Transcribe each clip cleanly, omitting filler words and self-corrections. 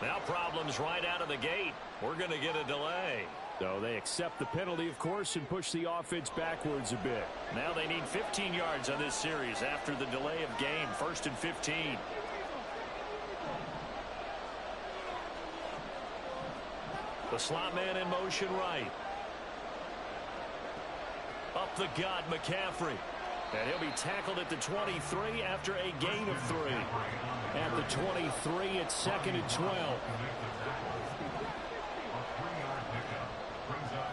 Now problems right out of the gate. We're going to get a delay. So they accept the penalty, of course, and push the offense backwards a bit. Now they need 15 yards on this series after the delay of game. 1st and 15. The slot man in motion right. Up the gut, McCaffrey. And he'll be tackled at the 23 after a gain of 3. At the 23, it's 2nd and 12.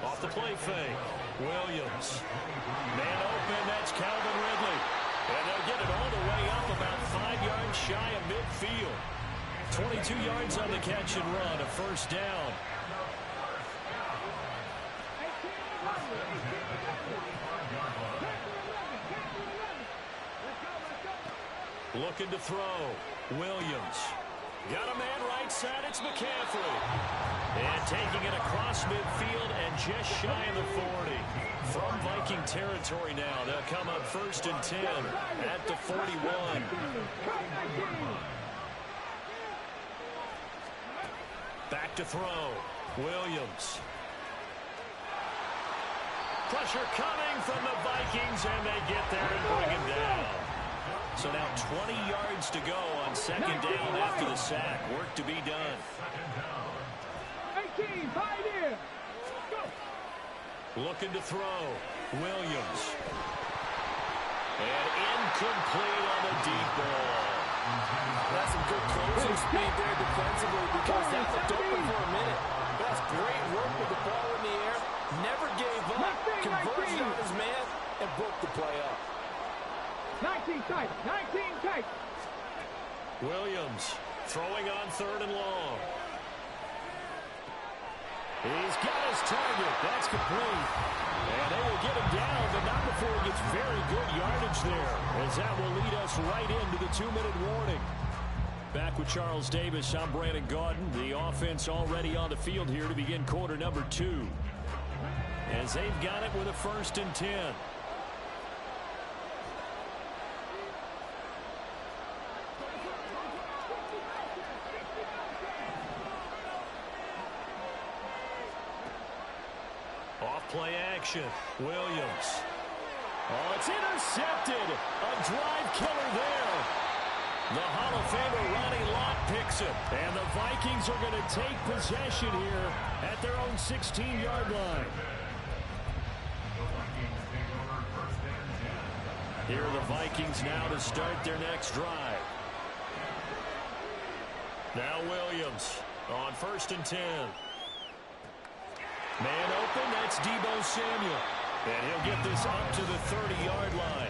Off the play fake. Williams. Man open, that's Calvin Ridley. And they'll get it all the way up about 5 yards shy of midfield. 22 yards on the catch and run, a 1st down. Looking to throw. Williams. Got a man right side. It's McCaffrey. And taking it across midfield and just shy of the 40. From Viking territory now. They'll come up 1st and 10 at the 41. Back to throw. Williams. Pressure coming from the Vikings, and they get there and bring him down. So now 20 yards to go on 2nd down after the sack. Work to be done. 18, 5 in. Looking to throw. Williams. And incomplete on the deep ball. That's some good closing speed there defensively because that looked open for a minute. That's great work with the ball in the air. Never gave up. Conversion on his man and broke the play up. 19 tight. 19 tight. Williams throwing on 3rd and long. He's got his target. That's complete. And they will get him down, but not before he gets very good yardage there, as that will lead us right into the 2-minute warning. Back with Charles Davis, I'm Brandon Gaudin. The offense already on the field here to begin quarter number 2. As they've got it with a 1st and 10. Play action. Williams. Oh, it's intercepted. A drive killer there. The Hall of Famer Ronnie Lott picks it. And the Vikings are going to take possession here at their own 16-yard line. Here are the Vikings now to start their next drive. Now Williams on 1st and 10. Man open, that's Deebo Samuel. And he'll get this up to the 30-yard line.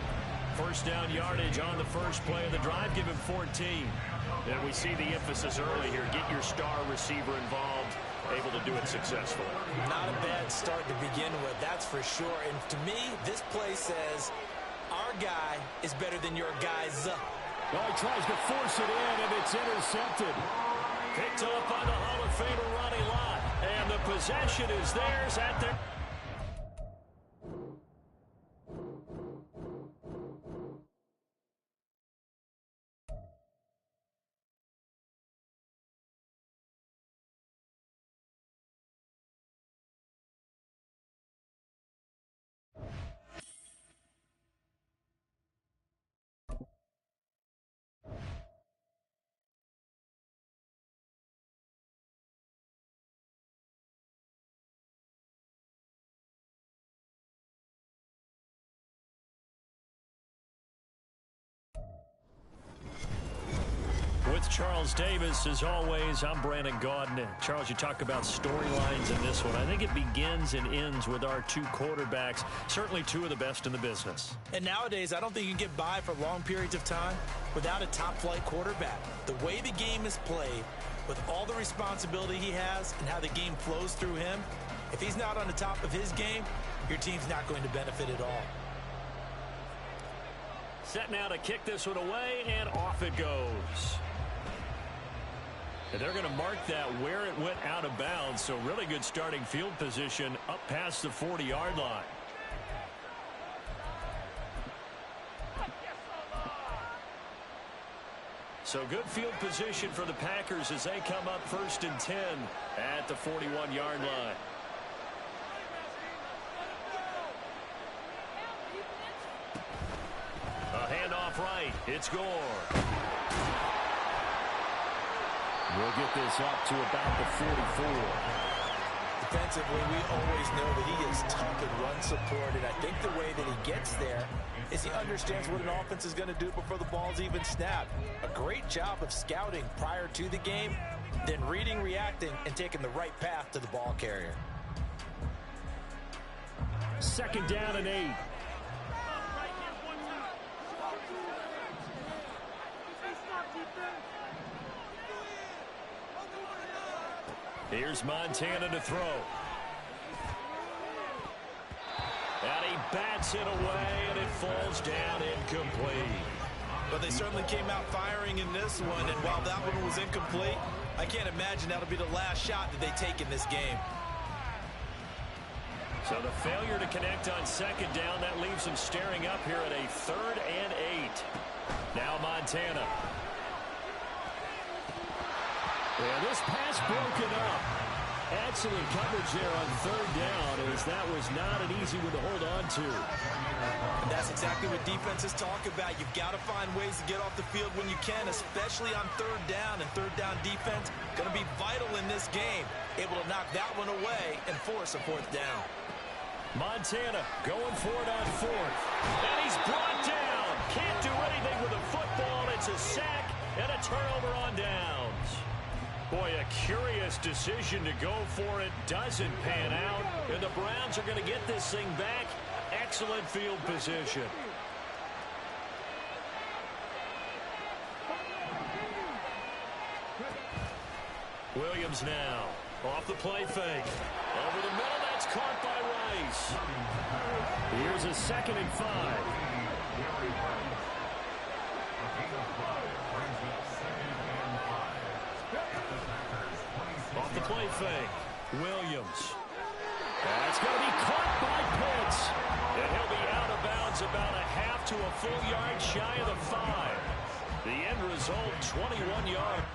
1st down yardage on the first play of the drive. Give him 14. And we see the emphasis early here. Get your star receiver involved. Able to do it successfully. Not a bad start to begin with, that's for sure. And to me, this play says, our guy is better than your guy's. Oh, he tries to force it in, and it's intercepted. Picked up by the Hall of Famer Ronnie Lott. And the possession is theirs at their... With Charles Davis, as always, I'm Brandon Gaudin. Charles, you talk about storylines in this one. I think it begins and ends with our 2 quarterbacks, certainly 2 of the best in the business. And nowadays, I don't think you can get by for long periods of time without a top-flight quarterback. The way the game is played, with all the responsibility he has and how the game flows through him, if he's not on the top of his game, your team's not going to benefit at all. Set now to kick this one away, and off it goes. And they're going to mark that where it went out of bounds, so really good starting field position up past the 40-yard line. So good field position for the Packers as they come up 1st and 10 at the 41-yard line. A handoff right. It's Gore. We'll get this up to about the 44. Defensively, we always know that he is tough in run support, and I think the way that he gets there is he understands what an offense is going to do before the ball's even snapped. A great job of scouting prior to the game, then reading, reacting, and taking the right path to the ball carrier. 2nd down and 8. Here's Montana to throw. And he bats it away, and it falls down incomplete. But they certainly came out firing in this one, and while that one was incomplete, I can't imagine that'll be the last shot that they take in this game. So the failure to connect on 2nd down, that leaves them staring up here at a 3rd and 8. Now Montana. And this pass broken up. Excellent coverage there on 3rd down, as that was not an easy one to hold on to. And that's exactly what defenses talk about. You've got to find ways to get off the field when you can, especially on 3rd down. And 3rd down defense going to be vital in this game. Able to knock that one away and force a 4th down. Montana going for it on 4th. And he's brought down. Can't do anything with a football. It's a sack and a turnover on downs. Boy, a curious decision to go for it. Doesn't pan out. And the Browns are going to get this thing back. Excellent field position. Williams now. Off the play fake. Over the middle. That's caught by Rice. Here's a 2nd and 5. Off the play fake. Williams. That's going to be caught by Pitts. And he'll be out of bounds about a half to a full yard shy of the 5. The end result, 21 yards.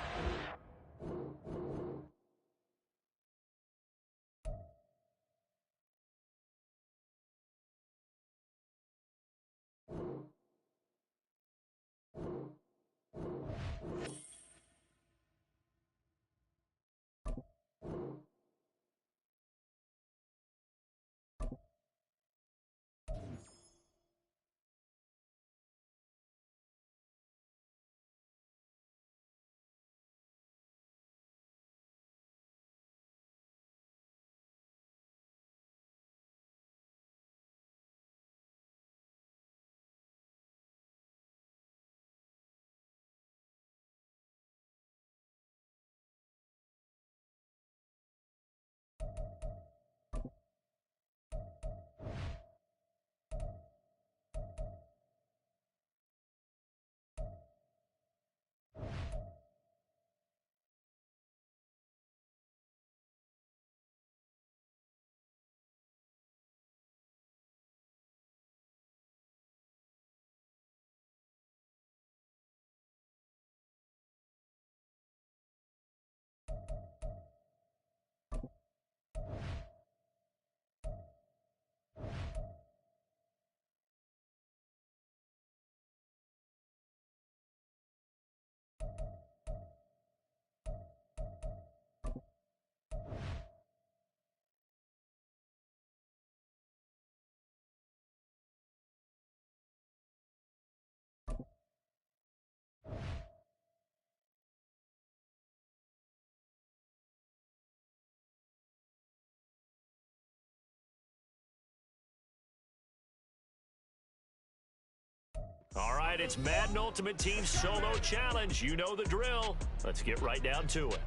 All right, it's Madden Ultimate Team Solo Challenge. You know the drill. Let's get right down to it.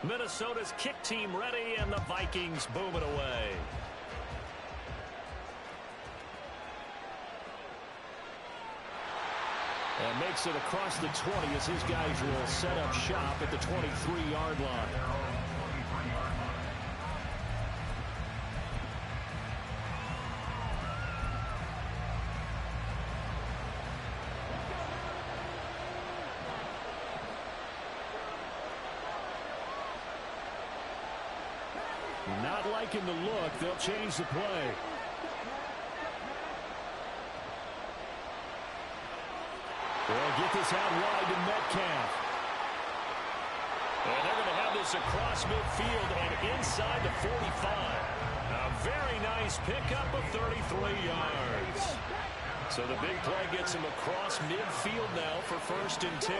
Minnesota's kick team ready, and the Vikings boom it away. And makes it across the 20 as his guys will set up shop at the 23-yard line. Not liking the look. They'll change the play. They'll get this out wide to Metcalf. And they're going to have this across midfield and inside the 45. A very nice pickup of 33 yards. So the big play gets him across midfield now for 1st and 10.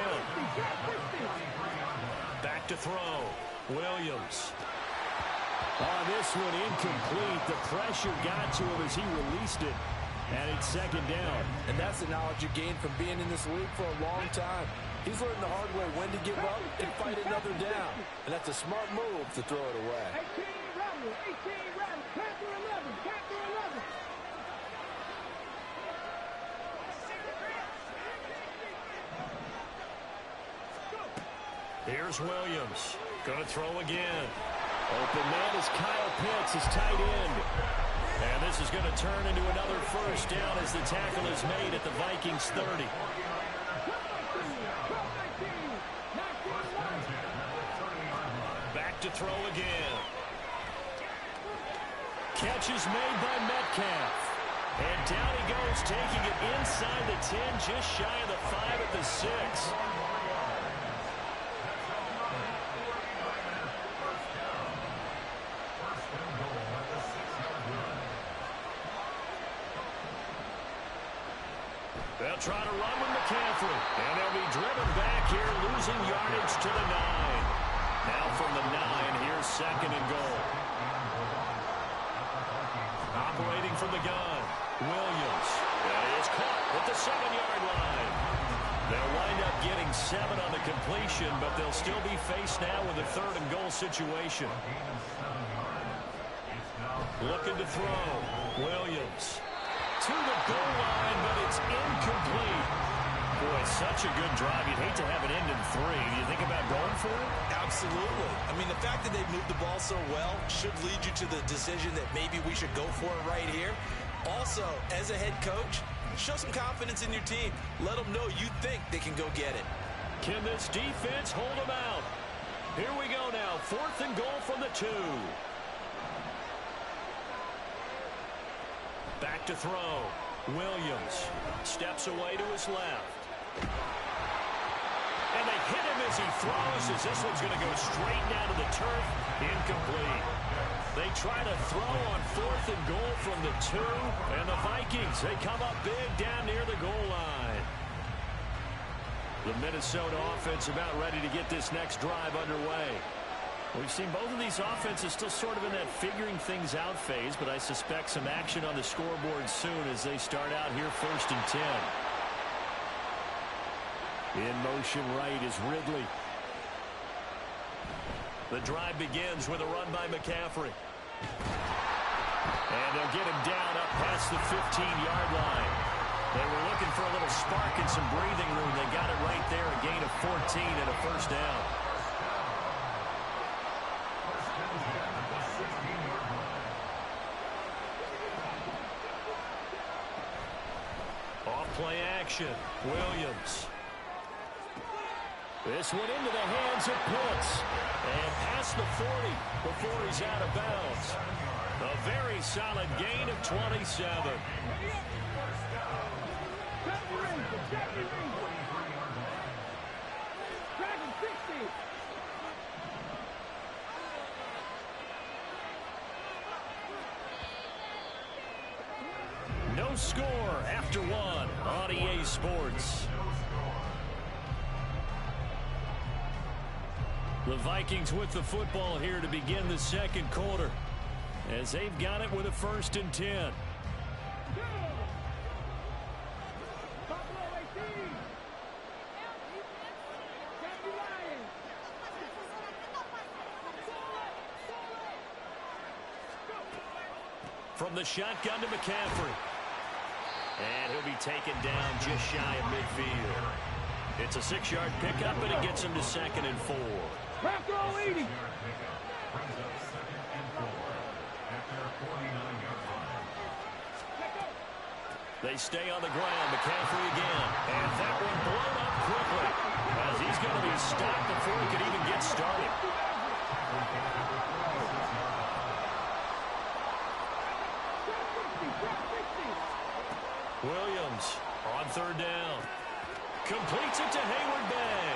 Back to throw. Williams. On this one, incomplete. The pressure got to him as he released it. And it's 2nd down. And that's the knowledge you gain from being in this league for a long time. He's learned the hard way when to give up and fight another down. And that's a smart move to throw it away. 18 Rebel, Panther 11, Panther 11. Here's Williams. Going to throw again. Open man is Kyle Pitts, his tight end. And this is going to turn into another 1st down as the tackle is made at the Vikings 30. Back to throw again. Catch is made by Metcalf. And down he goes, taking it inside the 10, just shy of the 5 at the 6. They'll try to run with McCaffrey, and they'll be driven back here, losing yardage to the 9. Now from the 9, here's 2nd and goal. Operating from the gun, Williams. That is caught at the 7-yard line. They'll wind up getting 7 on the completion, but they'll still be faced now with a 3rd and goal situation. Looking to throw, Williams. To the goal line, but it's incomplete. Boy, such a good drive. You'd hate to have it end in 3. Do you think about going for it? Absolutely. I mean, the fact that they've moved the ball so well should lead you to the decision that maybe we should go for it right here. Also, as a head coach, show some confidence in your team. Let them know you think they can go get it. Can this defense hold them out? Here we go now. 4th and goal from the 2. Back to throw. Williams steps away to his left. And they hit him as he throws, as this one's going to go straight down to the turf. Incomplete. They try to throw on 4th and goal from the 2. And the Vikings, they come up big down near the goal line. The Minnesota offense about ready to get this next drive underway. We've seen both of these offenses still sort of in that figuring things out phase, but I suspect some action on the scoreboard soon as they start out here 1st and 10. In motion right is Ridley. The drive begins with a run by McCaffrey. And they'll get him down up past the 15-yard line. They were looking for a little spark and some breathing room. They got it right there, a gain of 14 and a 1st down. Play action. Williams. This one into the hands of Pitts. And past the 40 before he's out of bounds. A very solid gain of 27. No score after 1 on EA Sports. The Vikings with the football here to begin the 2nd quarter, as they've got it with a 1st and 10. from the shotgun to McCaffrey. And he'll be taken down just shy of midfield. It's a 6-yard pickup, and it gets him to 2nd and 4. Back row 80. They stay on the ground. McCaffrey again. And that one blown up quickly as he's going to be stopped before he could even get started. Williams on 3rd down. Completes it to Hayward Bay.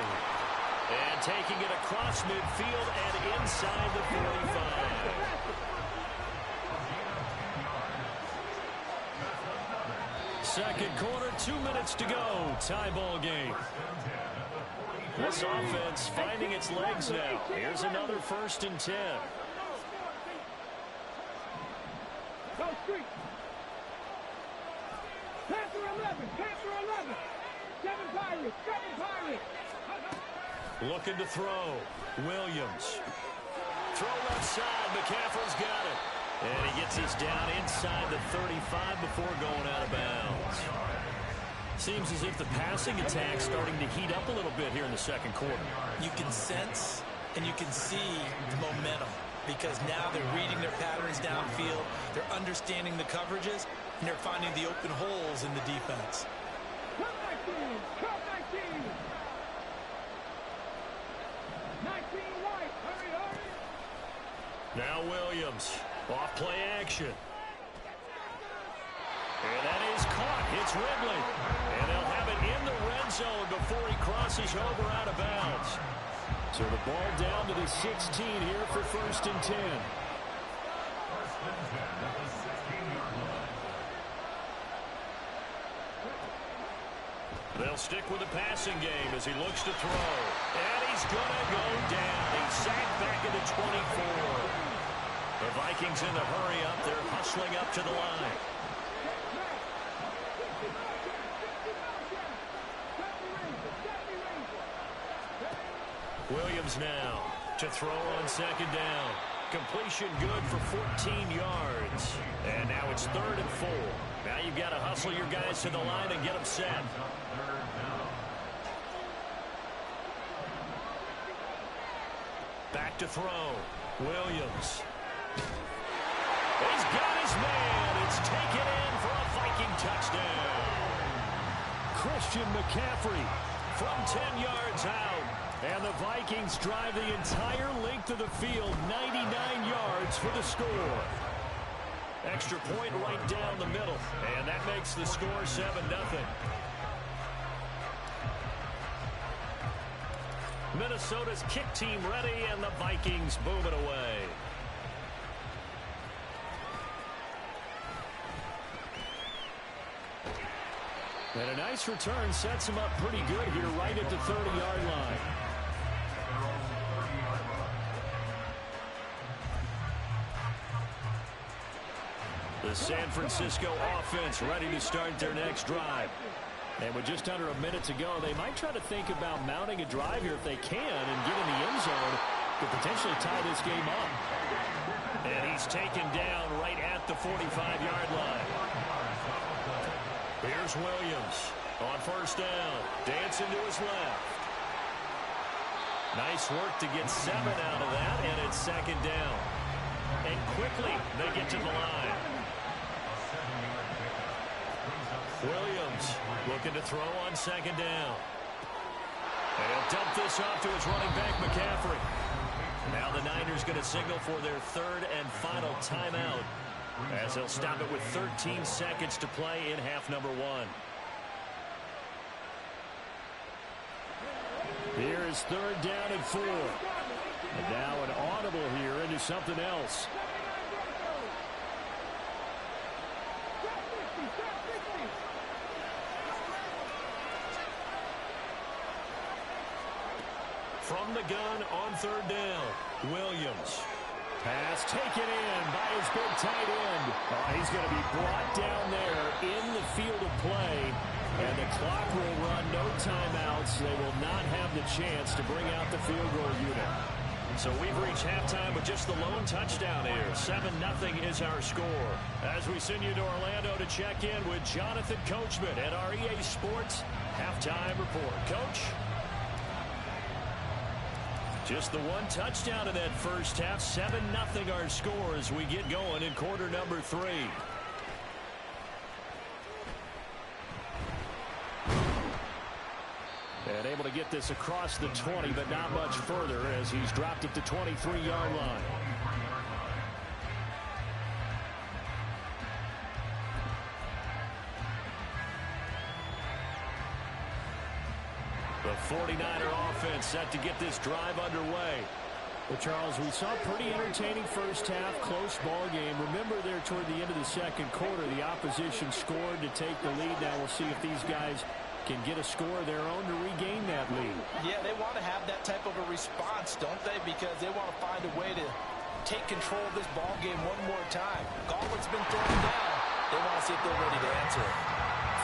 And taking it across midfield and inside the 45. Second quarter, 2 minutes to go. Tie ball game. This offense finding its legs now. Here's another 1st and 10. Go street. Panther 11. Panther 11. 7 Pirates. 7 Pirates. Looking to throw. Williams. Throw left side. McCaffrey's got it. And he gets this down inside the 35 before going out of bounds. Seems as if the passing attack's starting to heat up a little bit here in the second quarter. You can sense and you can see the momentum because now they're reading their patterns downfield, they're understanding the coverages, and they're finding the open holes in the defense. Come 19. Come 19. 19 right. Hurry, hurry. Now Williams. Off play action. And that is caught. It's Ridley. And they'll have it in the red zone before he crosses over out of bounds. So the ball down to the 16 here for 1st and 10. They'll stick with the passing game as he looks to throw. And he's going to go down. He's sacked back into 24. The Vikings in the hurry up. They're hustling up to the line. Williams now to throw on 2nd down. Completion good for 14 yards. And now it's 3rd and 4. Now you've got to hustle your guys to the line and get them set. Back to throw. Williams. He's got his man. It's taken in for a Viking touchdown. Christian McCaffrey From 10 yards out. And the Vikings drive the entire length of the field, 99 yards for the score. Extra point right down the middle. And that makes the score 7-0. Minnesota's kick team ready, and the Vikings boom it away. And a nice return sets him up pretty good here right at the 30-yard line. The San Francisco offense ready to start their next drive. And with just under a minute to go, they might try to think about mounting a drive here if they can and get in the end zone to potentially tie this game up. And he's taken down right at the 45-yard line. Here's Williams on 1st down. Dancing to his left. Nice work to get 7 out of that, and it's 2nd down. And quickly they get to the line. Williams looking to throw on 2nd down. And he'll dump this off to his running back, McCaffrey. Now the Niners going to signal for their 3rd and final timeout, as they'll stop it with 13 seconds to play in half number 1. Here is 3rd down and 4. And now an audible here into something else. From the gun on 3rd down, Williams. Pass taken in by his big tight end. He's going to be brought down there in the field of play. And the clock will run, no timeouts. They will not have the chance to bring out the field goal unit. So we've reached halftime with just the lone touchdown here. 7-0 is our score. As we send you to Orlando to check in with Jonathan Coachman at our EA Sports Halftime Report. Coach? Just the one touchdown in that first half. 7-0 our score as we get going in quarter number 3. And able to get this across the 20, but not much further as he's dropped it to 23-yard line. The 49er offense set to get this drive underway. Well, Charles, we saw a pretty entertaining first half, close ball game. Remember there toward the end of the second quarter, the opposition scored to take the lead. Now we'll see if these guys can get a score of their own to regain that lead. Yeah, they want to have that type of a response, don't they? Because they want to find a way to take control of this ball game one more time. Gauntlet's been thrown down. They want to see if they're ready to answer it.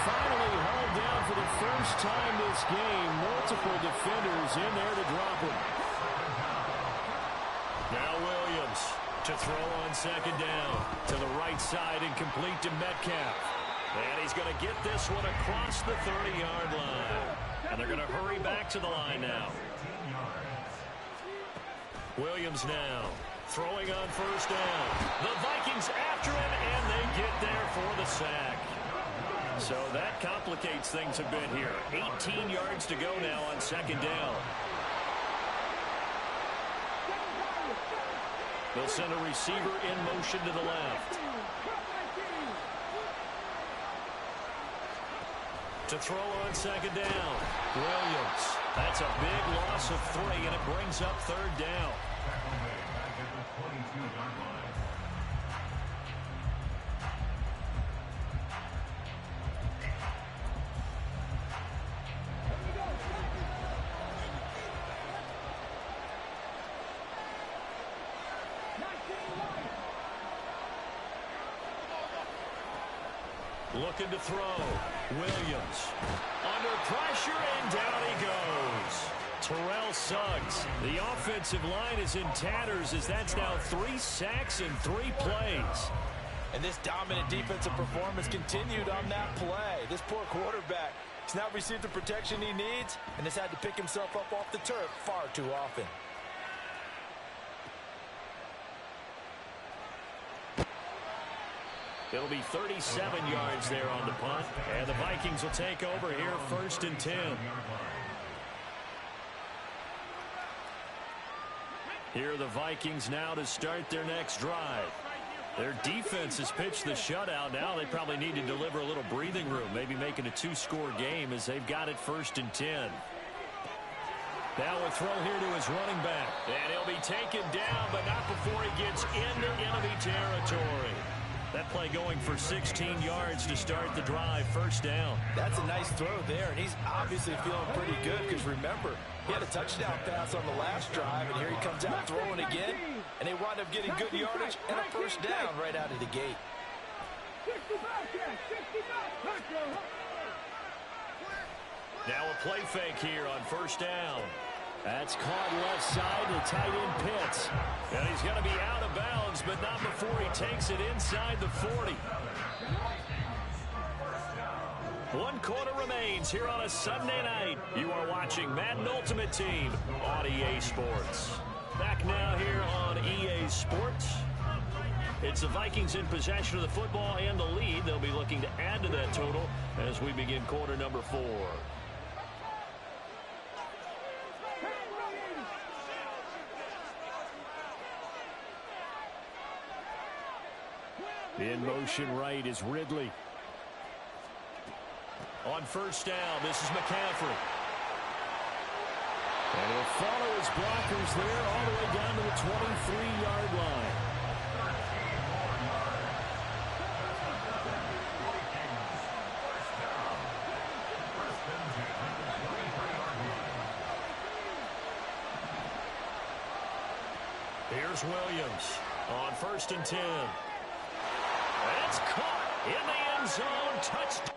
Finally hauled down for the first time this game. Multiple defenders in there to drop him. Now Williams to throw on second down. To the right side and complete to Metcalf. And he's going to get this one across the 30-yard line. And they're going to hurry back to the line now. Williams now throwing on first down. The Vikings after him, and they get there for the sack. So that complicates things a bit here. 18 yards to go now on second down. They'll send a receiver in motion to the left. To throw on second down. Williams. That's a big loss of 3, and it brings up third down. Looking to throw. Williams. Under pressure, and down he goes. Terrell Suggs. The offensive line is in tatters as that's now 3 sacks in 3 plays. And this dominant defensive performance continued on that play. This poor quarterback has not received the protection he needs and has had to pick himself up off the turf far too often. It'll be 37 yards there on the punt. And the Vikings will take over here, 1st and 10. Here are the Vikings now to start their next drive. Their defense has pitched the shutout. Now they probably need to deliver a little breathing room, maybe making a 2-score game as they've got it 1st and 10. Now a throw here to his running back. And he'll be taken down, but not before he gets into enemy territory. That play going for 16 yards to start the drive, 1st down. That's a nice throw there, and he's obviously feeling pretty good because, remember, he had a touchdown pass on the last drive, and here he comes out throwing again, and they wind up getting good yardage and a 1st down right out of the gate. Now a play fake here on 1st down. That's caught left side to tight end Pitts. And he's going to be out of bounds, but not before he takes it inside the 40. 1 quarter remains here on a Sunday night. You are watching Madden Ultimate Team on EA Sports. Back now here on EA Sports. It's the Vikings in possession of the football and the lead. They'll be looking to add to that total as we begin quarter number 4. In motion right is Ridley. On 1st down, this is McCaffrey. And he'll follow his blockers there all the way down to the 23-yard line. Here's Williams on 1st and 10. It's caught in the end zone. Touchdown.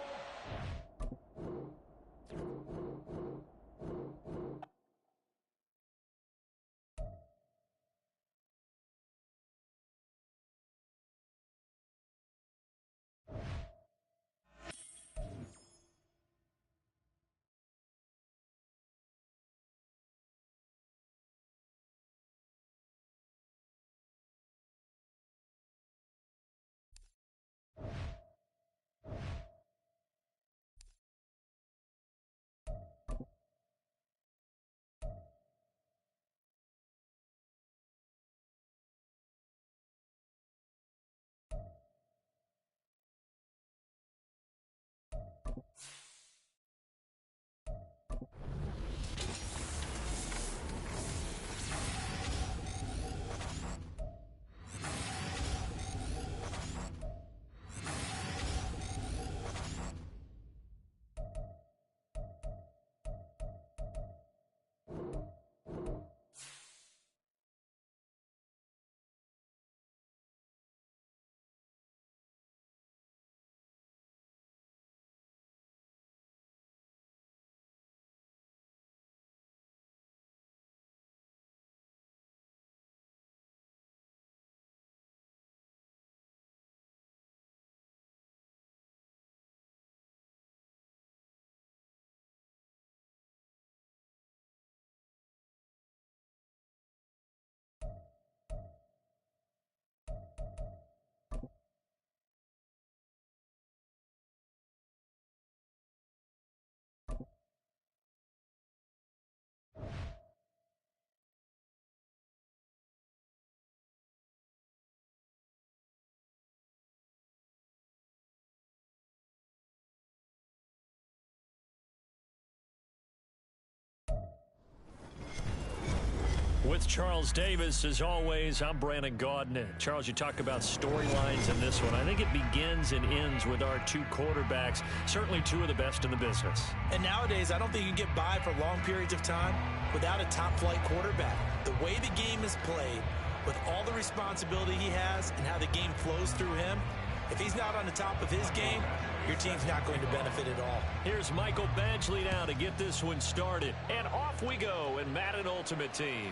With Charles Davis, as always, I'm Brandon Gaudin. Charles, you talk about storylines in this one. I think it begins and ends with our two quarterbacks, certainly two of the best in the business. And nowadays, I don't think you can get by for long periods of time without a top-flight quarterback. The way the game is played, with all the responsibility he has and how the game flows through him, if he's not on the top of his game, your team's not going to benefit at all. Here's Michael Badgley now to get this one started. And off we go in Madden Ultimate Team.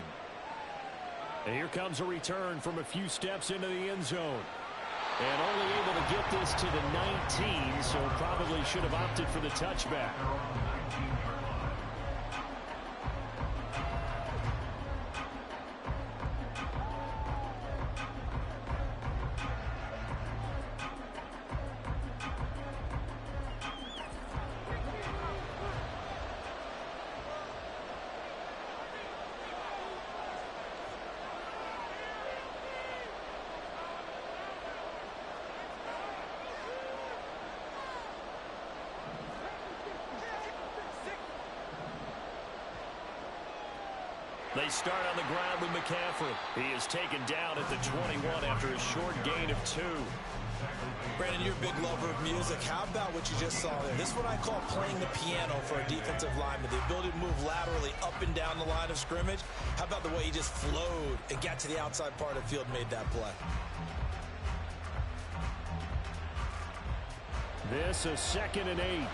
And here comes a return from a few steps into the end zone. And only able to get this to the 19, so probably should have opted for the touchback. They start on the ground with McCaffrey. He is taken down at the 21 after a short gain of 2. Brandon, you're a big lover of music. How about what you just saw there? This is what I call playing the piano for a defensive lineman. The ability to move laterally up and down the line of scrimmage. How about the way he just flowed and got to the outside part of the field and made that play? This is 2nd and 8.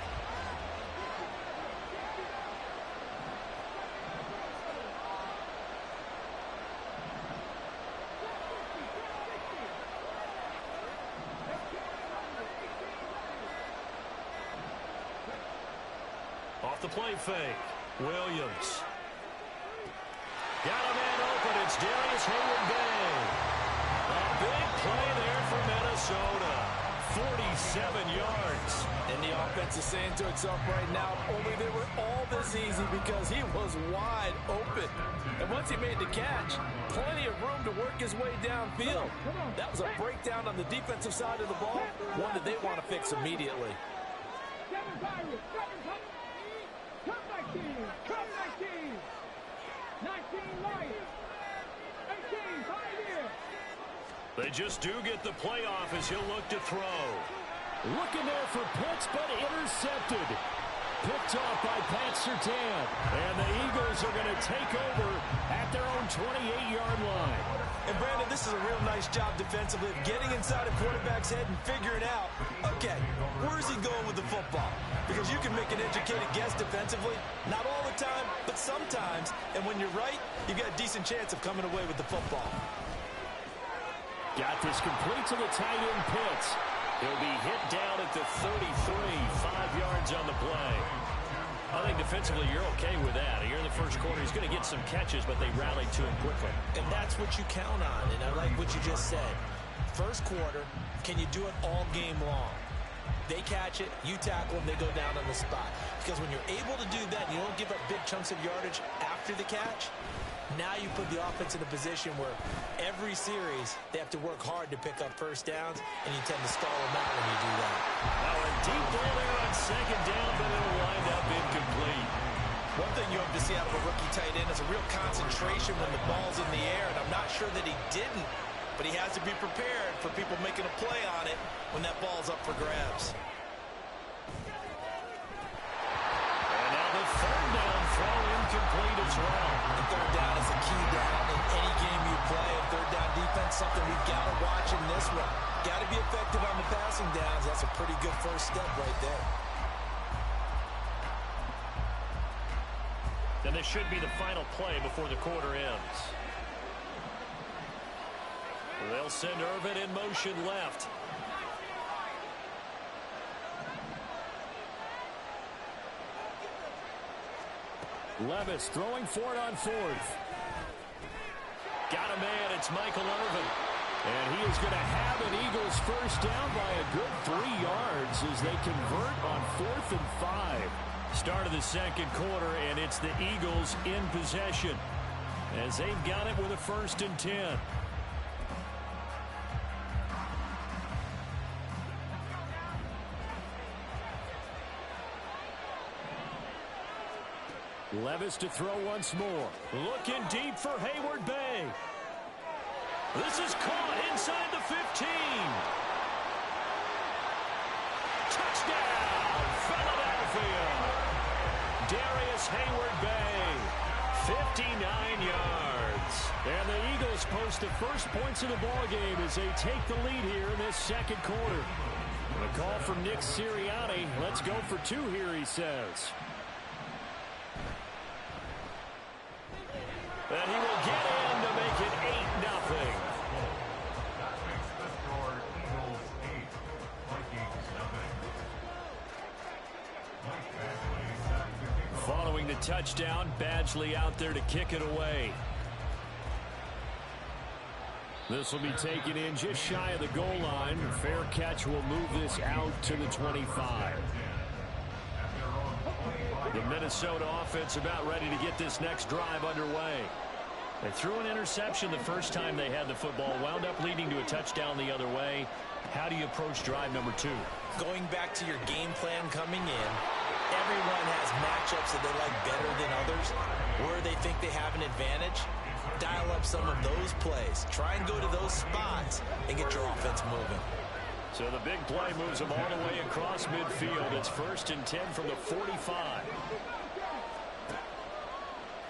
Off the play fake. Williams. Got a man open. It's Darius Hayward-Bay. A big play there for Minnesota. 47 yards. And the offense is saying to itself right now, only they were all this easy because he was wide open. And once he made the catch, plenty of room to work his way downfield. That was a breakdown on the defensive side of the ball, one that they want to fix immediately. Come 19, come 19. 19 Lions. 18, Pioneer. They just do get the playoff as he'll look to throw. Looking there for Pitts, but intercepted. Picked off by Pat Surtain. And the Eagles are going to take over at their own 28-yard line. And, Brandon, this is a real nice job defensively of getting inside a quarterback's head and figuring out, okay, where's he going with the football? Because you can make an educated guess defensively, not all the time, but sometimes. And when you're right, you got a decent chance of coming away with the football. Got this complete to the tight end, Pitts. He'll be hit down at the 33, 5 yards on the play. I think defensively you're okay with that. Here in the first quarter, he's going to get some catches, but they rallied to him quickly. And that's what you count on, and I like what you just said. First quarter, can you do it all game long? They catch it, you tackle them, they go down on the spot. Because when you're able to do that, and you don't give up big chunks of yardage after the catch, now you put the offense in a position where every series they have to work hard to pick up first downs, and you tend to stall them out when you do that. Now a deep ball there on 2nd down, but it'll wind up incomplete. One thing you hope to see out of a rookie tight end is a real concentration when the ball's in the air, and I'm not sure that he didn't, but he has to be prepared for people making a play on it when that ball's up for grabs. And now the 3rd down throw incomplete as well. And 3rd down is a key down in any game you play. And 3rd down defense, something we've got to watch in this one. Got to be effective on the passing downs. That's a pretty good first step right there. And this should be the final play before the quarter ends. They'll send Irvin in motion left. Levis throwing for it on 4th. Got a man. It's Michael Irvin. And he is going to have an Eagles first down by a good 3 yards as they convert on 4th and 5. Start of the second quarter, and it's the Eagles in possession as they've got it with a 1st and 10. Levis to throw once more. Looking deep for Hayward Bay. This is caught inside the 15. Touchdown, Philadelphia. Darius Hayward Bay, 59 yards. And the Eagles post the first points of the ballgame as they take the lead here in this second quarter. And a call from Nick Sirianni. Let's go for two here, he says. And he will get in to make it 8-0. Following the touchdown, Badgley out there to kick it away. This will be taken in just shy of the goal line. Fair catch will move this out to the 25. The Minnesota offense about ready to get this next drive underway. They threw an interception the first time they had the football, wound up leading to a touchdown the other way. How do you approach drive number 2? Going back to your game plan coming in, everyone has matchups that they like better than others, where they think they have an advantage. Dial up some of those plays. Try and go to those spots and get your offense moving. So the big play moves them all the way across midfield. It's 1st and 10 from the 45.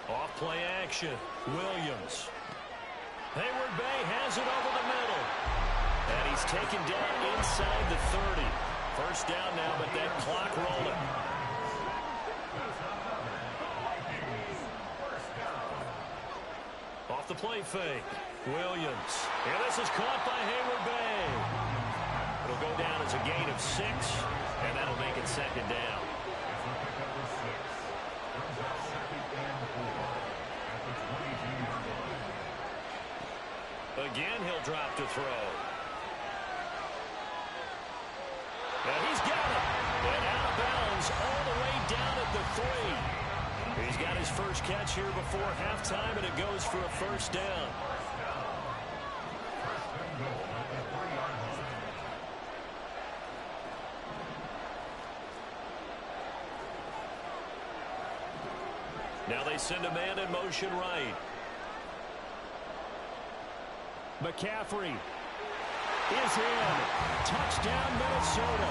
Off play action. Williams. Hayward Bay has it over the middle. And he's taken down inside the 30. First down now, but that clock rolling. Off the play fake. Williams. And this is caught by Hayward Bay. It'll go down as a gain of 6, and that'll make it 2nd down. Again, he'll drop to throw. And he's got it. And out of bounds all the way down at the 3. He's got his first catch here before halftime, and it goes for a first down. Now they send a man in motion right. McCaffrey is in. Touchdown, Minnesota.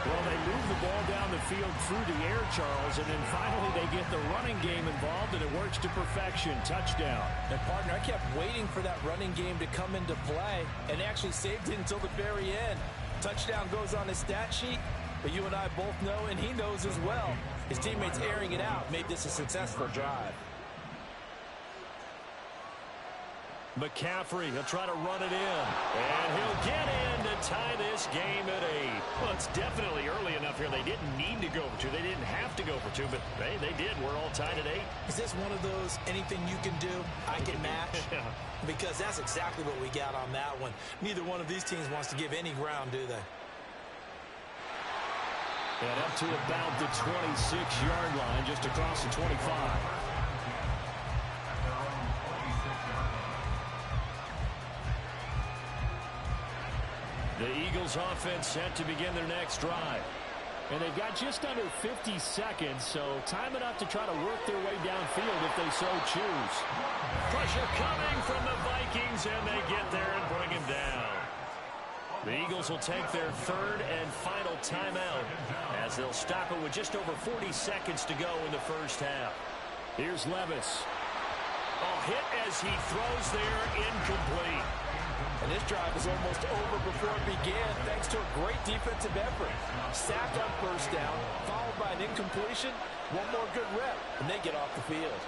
Well, they move the ball down the field through the air, Charles, and then finally they get the running game involved, and it works to perfection. Touchdown. And, partner, I kept waiting for that running game to come into play and actually saved it until the very end. Touchdown goes on his stat sheet, but you and I both know, and he knows as well, his teammates airing it out made this a successful drive. McCaffrey, he'll try to run it in. And he'll get in to tie this game at 8. Well, it's definitely early enough here. They didn't need to go for 2. They didn't have to go for 2, but they did. We're all tied at 8. Is this one of those anything you can do, I can match? Yeah. Because that's exactly what we got on that one. Neither one of these teams wants to give any ground, do they? And up to about the 26-yard line, just across the 25. The Eagles offense set to begin their next drive. And they've got just under 50 seconds, so time enough to try to work their way downfield if they so choose. Pressure coming from the Vikings, and they get there and bring him down. The Eagles will take their 3rd and final timeout as they'll stop it with just over 40 seconds to go in the first half. Here's Levis. Hit as he throws there, incomplete. And this drive is almost over before it began thanks to a great defensive effort. Sack on first down, followed by an incompletion, one more good rep, and they get off the field.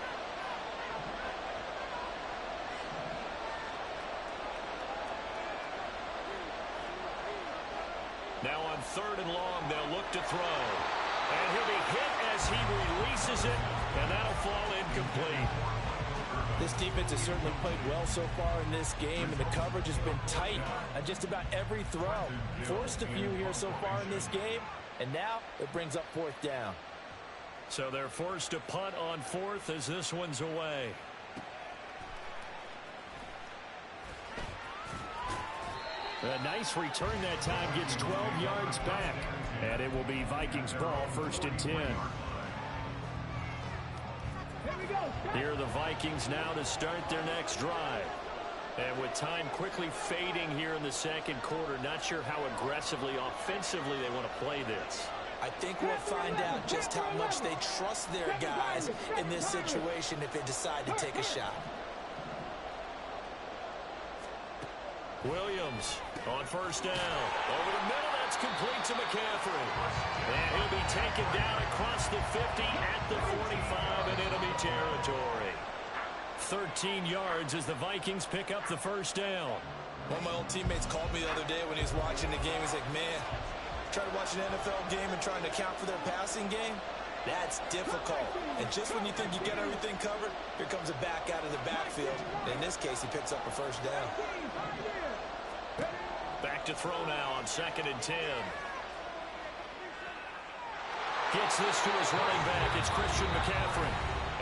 Now on 3rd and long, they'll look to throw. And he'll be hit as he releases it, and that'll fall incomplete. This defense has certainly played well so far in this game, and the coverage has been tight on just about every throw. Forced a few here so far in this game, and now it brings up 4th down. So they're forced to punt on 4th as this one's away. A nice return that time, gets 12 yards back. And it will be Vikings ball, 1st and 10. Here are the Vikings now to start their next drive. And with time quickly fading here in the second quarter, not sure how aggressively, offensively they want to play this. I think we'll find out just how much they trust their guys in this situation if they decide to take a shot. Williams on first down. Over the middle, that's complete to McCaffrey. And he'll be taken down across the 50 at the 45 in enemy territory. 13 yards as the Vikings pick up the first down. One of my old teammates called me the other day when he was watching the game. He's like, man, trying to watch an NFL game and trying to account for their passing game, that's difficult. And just when you think you get everything covered, here comes a back out of the backfield. In this case, he picks up a first down. Back to throw now on 2nd and 10. Gets this to his running back. It's Christian McCaffrey.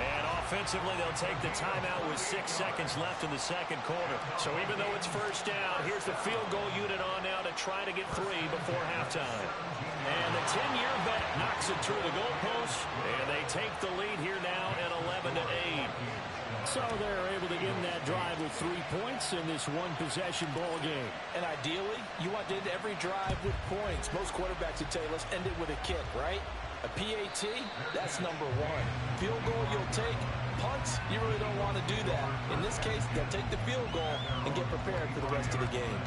And offensively, they'll take the timeout with 6 seconds left in the second quarter. So even though it's first down, here's the field goal unit on now to try to get 3 before halftime. And the 10-year vet knocks it through the goalpost, and they take the lead here now at 11-8. So they're able to end that drive with 3 points in this one-possession ball game. And ideally, you want to end every drive with points. Most quarterbacks would tell you, let's end it with a kick, right? A PAT, that's number 1. Field goal you'll take. Punts, you really don't want to do that. In this case, they'll take the field goal and get prepared for the rest of the game.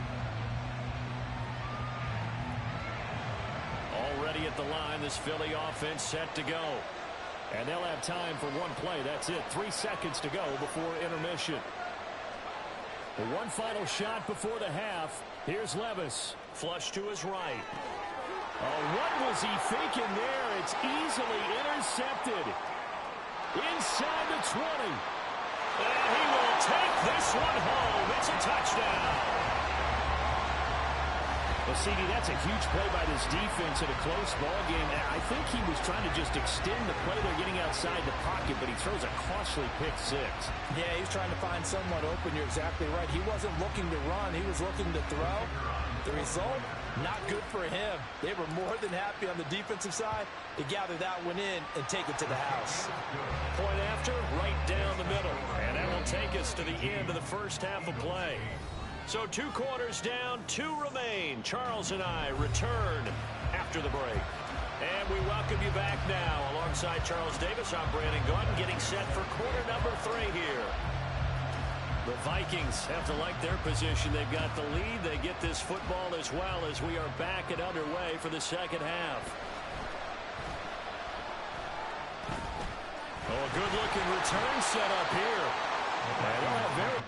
Already at the line, this Philly offense set to go. And they'll have time for one play. That's it. 3 seconds to go before intermission. The one final shot before the half. Here's Levis. Flush to his right. Oh, what was he thinking there? It's easily intercepted. Inside the 20. And he will take this one home. It's a touchdown. Well, CD, that's a huge play by this defense in a close ball game. I think he was trying to just extend the play. They're getting outside the pocket, but he throws a costly pick 6. Yeah, he's trying to find someone open. You're exactly right. He wasn't looking to run. He was looking to throw. The result, not good for him. They were more than happy on the defensive side to gather that one in and take it to the house. Point after, right down the middle. And that will take us to the end of the first half of play. So 2 quarters down, 2 remain. Charles and I return after the break. And we welcome you back now. Alongside Charles Davis, I'm Brandon Gaudin, getting set for quarter number 3 here. The Vikings have to like their position. They've got the lead. They get this football as well as we are back and underway for the second half. Oh, a good-looking return set up here. And they'll have very...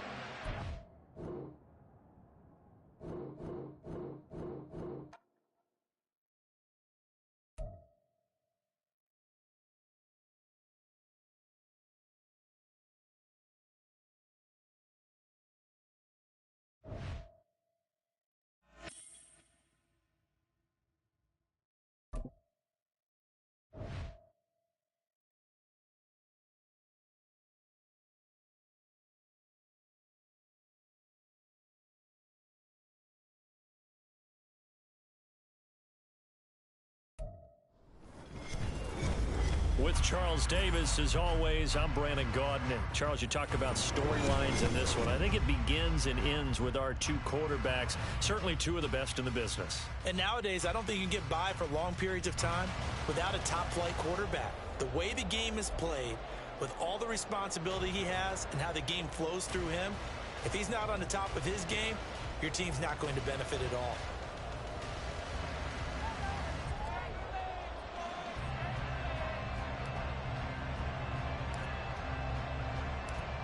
With Charles Davis, as always, I'm Brandon Gaudin. And Charles, you talked about storylines in this one. I think it begins and ends with our 2 quarterbacks, certainly 2 of the best in the business. And nowadays, I don't think you can get by for long periods of time without a top-flight quarterback. The way the game is played, with all the responsibility he has and how the game flows through him, if he's not on the top of his game, your team's not going to benefit at all.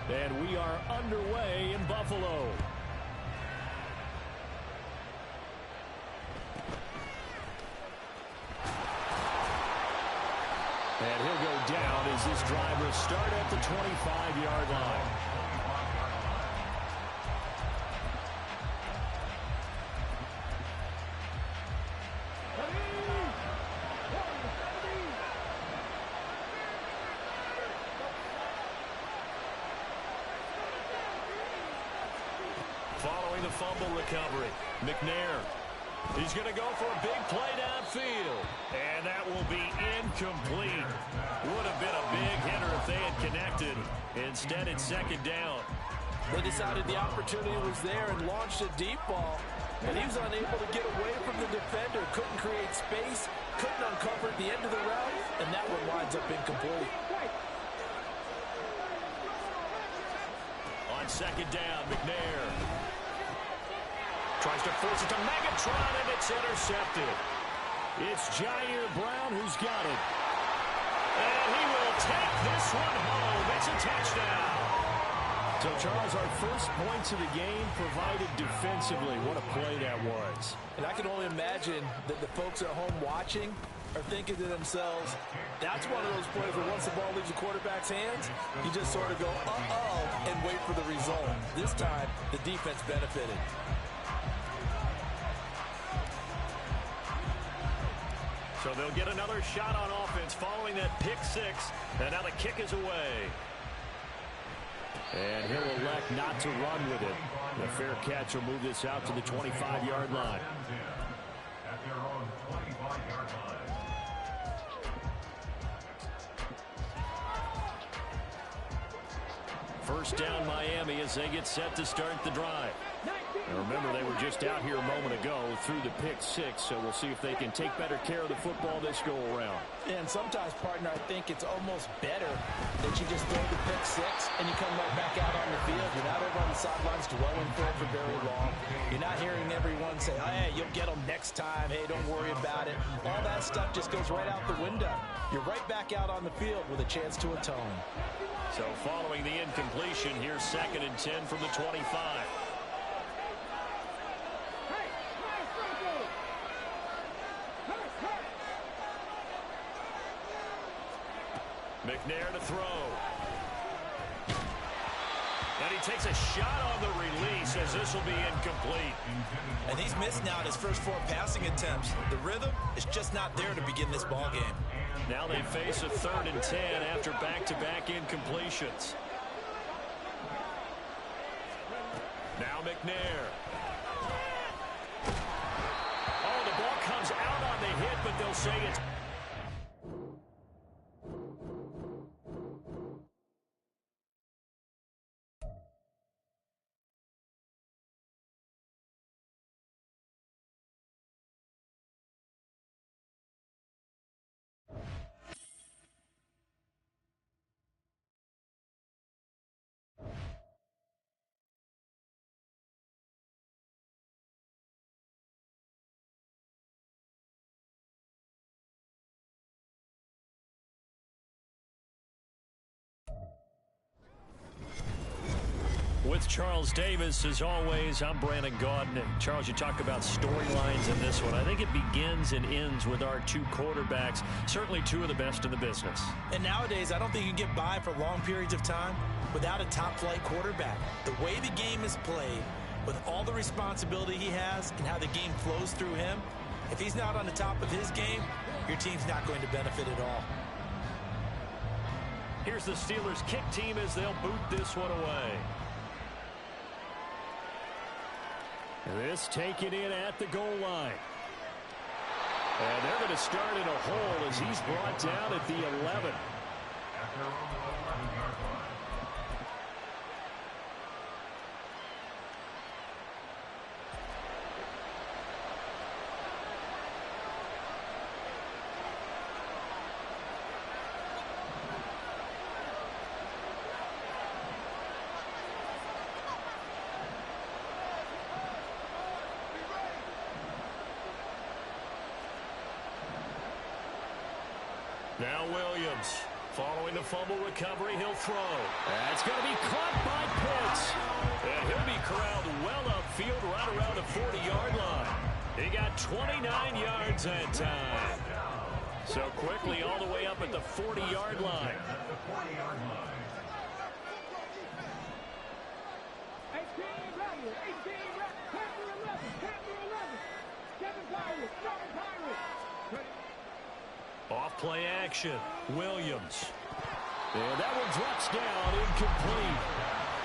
And we are underway in Buffalo. And he'll go down as this drive will start at the 25-yard line. Following the fumble recovery, McNair. He's going to go for a big play downfield. And that will be incomplete. Would have been a big hitter if they had connected. instead it's second down. They decided the opportunity was there and launched a deep ball, and he was unable to get away from the defender. Couldn't create space, couldn't uncover at the end of the route, and that one winds up incomplete. On second down, McNair tries to force it to Megatron, and it's intercepted. It's Jair Brown who's got it. And he will take this one home. It's a touchdown. So, Charles, our first points of the game provided defensively. What a play that was. And I can only imagine that the folks at home watching are thinking to themselves, that's one of those plays where once the ball leaves the quarterback's hands, you just sort of go, uh-oh, and wait for the result. This time, the defense benefited. So they'll get another shot on offense following that pick six. And now the kick is away. And he'll elect not to run with it. The fair catch will move this out to the 25-yard line. At their own 25-yard line. First down Miami as they get set to start the drive. And remember, they were just out here a moment ago through the pick six, so we'll see if they can take better care of the football this go-around. And sometimes, partner, I think it's almost better that you just throw the pick six and you come right back out on the field. You're not over on the sidelines dwelling for very long. You're not hearing everyone say, oh, hey, you'll get them next time. Hey, don't worry about it. All that stuff just goes right out the window. You're right back out on the field with a chance to atone. So following the incompletion, here's second and 10 from the 25. McNair to throw. And he takes a shot on the release as this will be incomplete. And he's missed now in his first 4 passing attempts. The rhythm is just not there to begin this ball game. Now they face a 3rd and 10 after back-to-back incompletions. Now McNair. Oh, the ball comes out on the hit, but they'll say it's... With Charles Davis, as always, I'm Brandon Gaudin. And Charles, you talk about storylines in this one. I think it begins and ends with our 2 quarterbacks, certainly 2 of the best in the business. And nowadays, I don't think you can get by for long periods of time without a top-flight quarterback. The way the game is played, with all the responsibility he has and how the game flows through him, if he's not on the top of his game, your team's not going to benefit at all. Here's the Steelers' kick team as they'll boot this one away. This taken in at the goal line. And they're going to start in a hole as he's brought down at the 11. At their own 11-yard line. Now Williams, following the fumble recovery, he'll throw. That's going to be caught by Pitts. And he'll be corralled well upfield right around the 40-yard line. He got 29 yards that time. So quickly all the way up at the 40-yard line. 40-yard line. 18 Rebels, 18 Rebels, Panther 11, Panther 11, 7 Pirates, 7 Pirates. Off play action, Williams. And that one drops down, incomplete.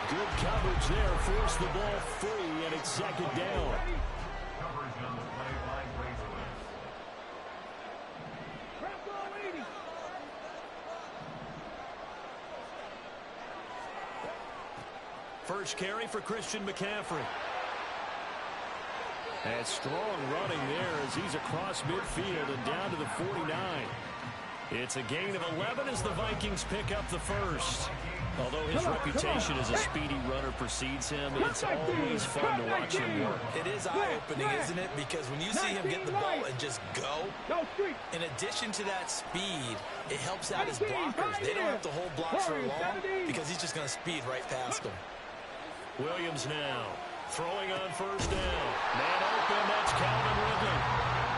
Good coverage there, forced the ball free, and it's second down. Coverage on the play by Razorless. first carry for Christian McCaffrey. And strong running there as he's across midfield and down to the 49. It's a gain of 11 as the Vikings pick up the first. Although his reputation as a speedy runner precedes him, it's always fun to watch him work. It is eye-opening, isn't it? Because when you see him get the ball and just go, in addition to that speed, it helps out his blockers. They don't have to hold blocks for long because he's just going to speed right past them. Williams now throwing on first down. Man open, that's Calvin Ridley.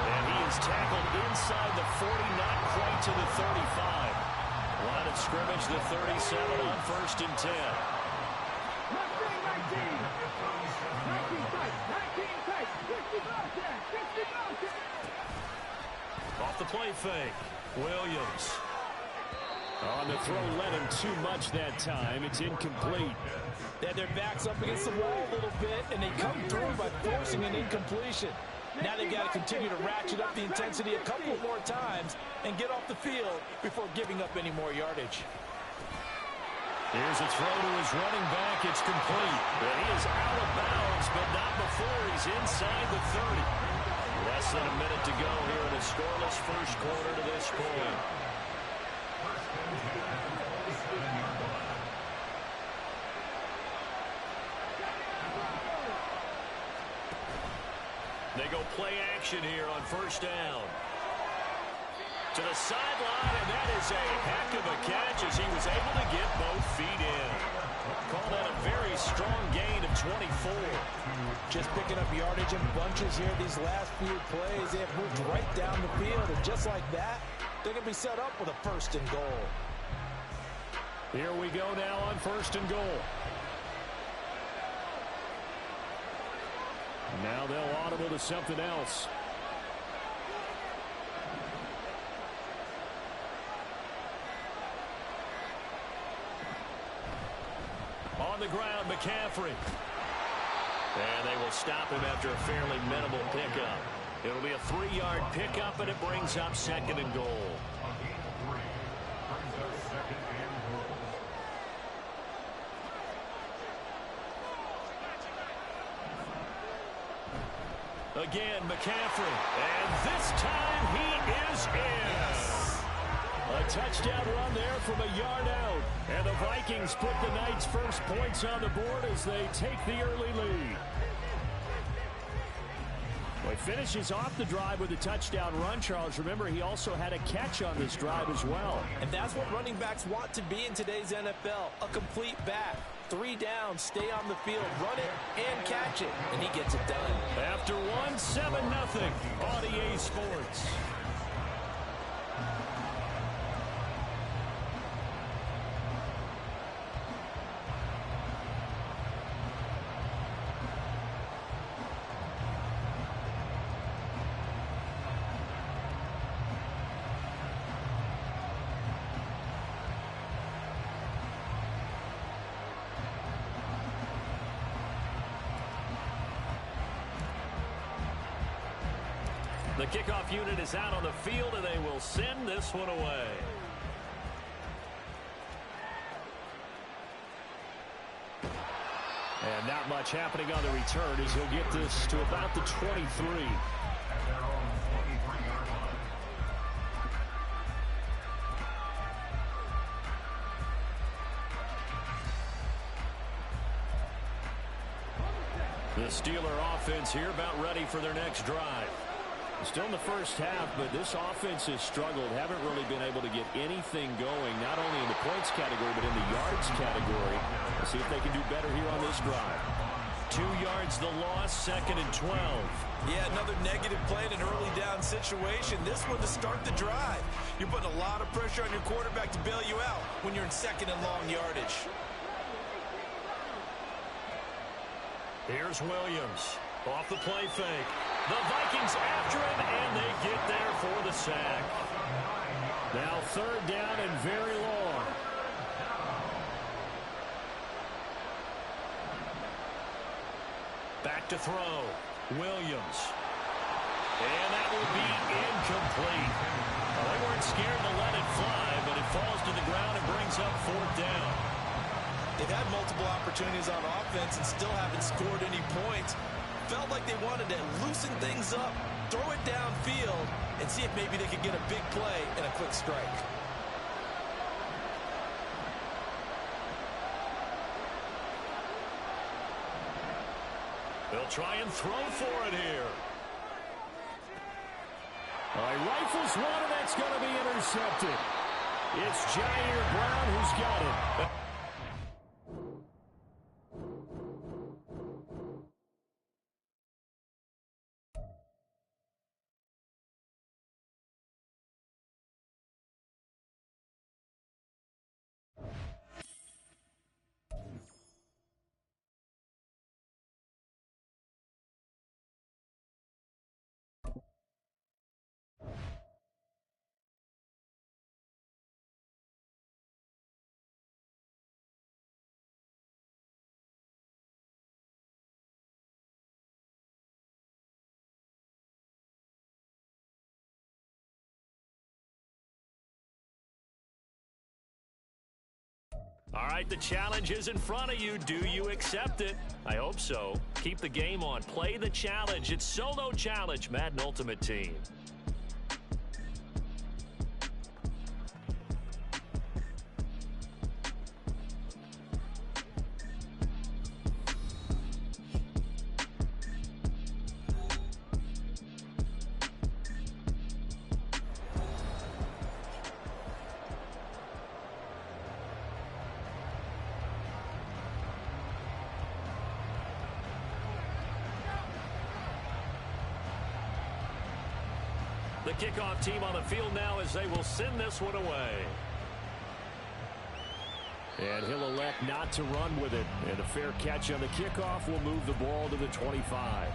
And he is tackled inside the 40, not quite to the 35. Line of scrimmage, the 37 on first and 10. Off the play fake, Williams. On the throw, led him too much that time. It's incomplete. They had their backs up against the wall a little bit, and they come through by forcing an incompletion. Now they've got to continue to ratchet up the intensity a couple more times and get off the field before giving up any more yardage. Here's a throw to his running back. It's complete. But he is out of bounds, but not before he's inside the 30. Less than a minute to go here in a scoreless first quarter to this point. They go play action here on first down. To the sideline, and that is a heck of a catch as he was able to get both feet in. Call that a very strong gain of 24. Just picking up yardage in bunches here these last few plays. They have moved right down the field, and just like that, they're going to be set up with a first and goal. Here we go now on first and goal. Now they'll audible to something else. On the ground, McCaffrey. And they will stop him after a fairly minimal pickup. It'll be a 3-yard pickup, and it brings up second and goal. Again, McCaffrey. And this time he is in. A touchdown run there from a yard out. And the Vikings put the Knights' first points on the board as they take the early lead. Well, he finishes off the drive with a touchdown run, Charles. Remember, he also had a catch on this drive as well. And that's what running backs want to be in today's NFL. A complete back. 3 down, stay on the field, run it, and catch it. And he gets it done. After 1, 7-0 on EA Sports. The kickoff unit is out on the field, and they will send this one away. And not much happening on the return as he'll get this to about the 23. The Steeler offense here about ready for their next drive. Still in the first half, but this offense has struggled. Haven't really been able to get anything going, not only in the points category, but in the yards category. Let's see if they can do better here on this drive. 2 yards the loss, second and 12. Yeah, another negative play in an early down situation. This one to start the drive. You're putting a lot of pressure on your quarterback to bail you out when you're in second and long yardage. Here's Williams. Off the play fake. The Vikings after him, and they get there for the sack. Now 3rd down and very long. Back to throw. Williams. And that will be incomplete. Well, they weren't scared to let it fly, but it falls to the ground and brings up 4th down. They've had multiple opportunities on offense and still haven't scored any points. Felt like they wanted to loosen things up, throw it downfield, and see if maybe they could get a big play and a quick strike. They'll try and throw for it here. All right, rifles one, and that's going to be intercepted. It's Jair Brown who's got it. All right, the challenge is in front of you. Do you accept it? I hope so. Keep the game on. Play the challenge. It's solo challenge, Madden Ultimate Team. The kickoff team on the field now as they will send this one away. And he'll elect not to run with it. And a fair catch on the kickoff will move the ball to the 25.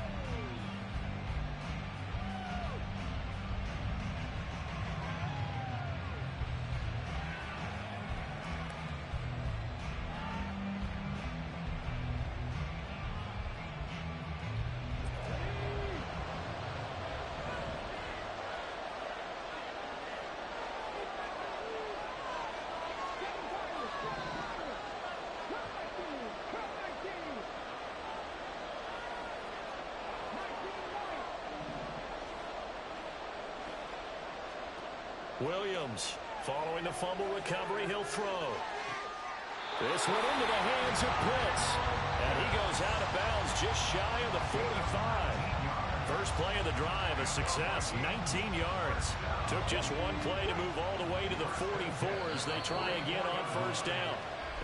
Williams, following the fumble recovery, he'll throw. This one into the hands of Pitts. And he goes out of bounds just shy of the 45. First play of the drive, a success, 19 yards. Took just one play to move all the way to the 44 as they try again on first down.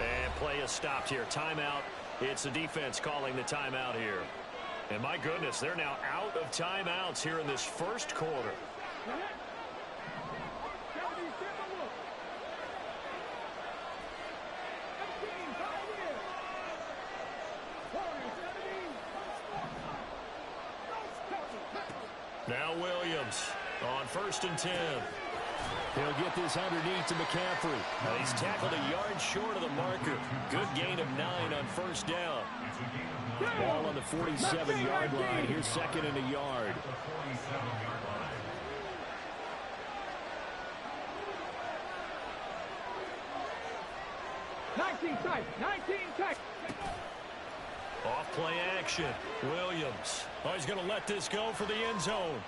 And play is stopped here. Timeout. It's the defense calling the timeout here. And my goodness, they're now out of timeouts here in this first quarter. Now Williams on 1st and 10. He'll get this underneath to McCaffrey. Now he's tackled a yard short of the marker. Good gain of 9 on first down. Ball on the 47-yard line. Here's 2nd and a yard. 19 type, 19 type. Off play action. Williams. Oh, he's going to let this go for the end zone.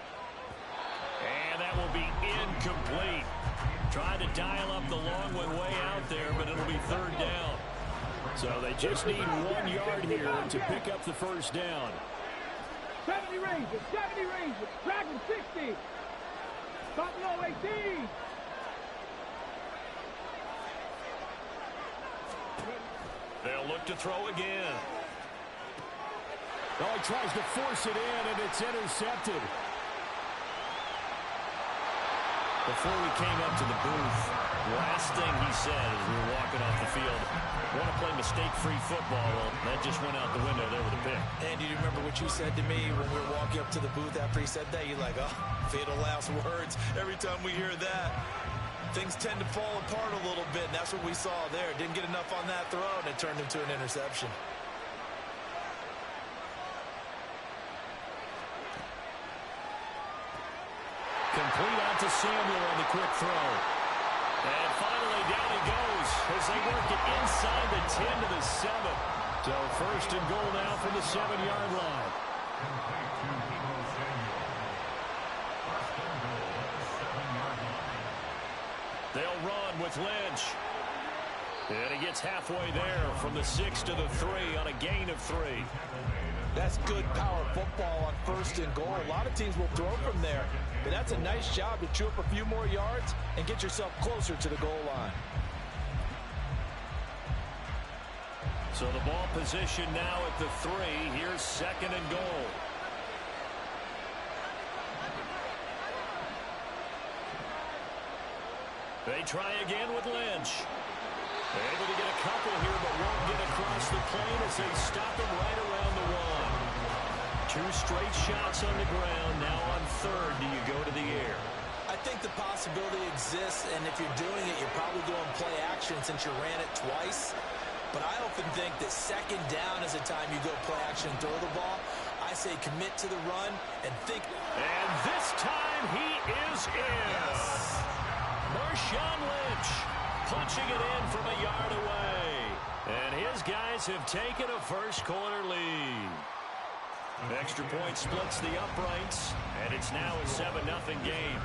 And that will be incomplete. Tried to dial up the long one way out there, but it'll be 3rd down. So they just need 1 yard here to pick up the first down. 70 Rangers, 70 Rangers. Dragon 60. Buffalo 18. They'll look to throw again. Oh, he tries to force it in, and it's intercepted. Before we came up to the booth, last thing he said as we were walking off the field, want to play mistake-free football. Well, that just went out the window there with a pick. And you remember what you said to me when we were walking up to the booth after he said that? You're like, oh, fatal last words. Every time we hear that, things tend to fall apart a little bit, and that's what we saw there. Didn't get enough on that throw, and it turned into an interception. Complete out to Samuel on the quick throw. And finally down he goes as as they work it inside the 10 to the 7. So first and goal now from the 7-yard line. They'll run with Lynch. And he gets halfway there from the 6 to the 3 on a gain of 3. That's good power football on first and goal. A lot of teams will throw from there, but that's a nice job to chew up a few more yards and get yourself closer to the goal line. So the ball position now at the 3. Here's second and goal. They try again with Lynch. Able to get a couple here, but won't get across the plane as they stop him right around the 1. 2 straight shots on the ground. Now on third, do you go to the air? I think the possibility exists, and if you're doing it, you're probably going play action since you ran it twice. But I often think that second down is a time you go play action and throw the ball. I say commit to the run and think. And this time he is in. Yes. Marshawn Lynch punching it in from a yard away. And his guys have taken a first quarter lead. Extra point splits the uprights, and it's now a 7-0 game.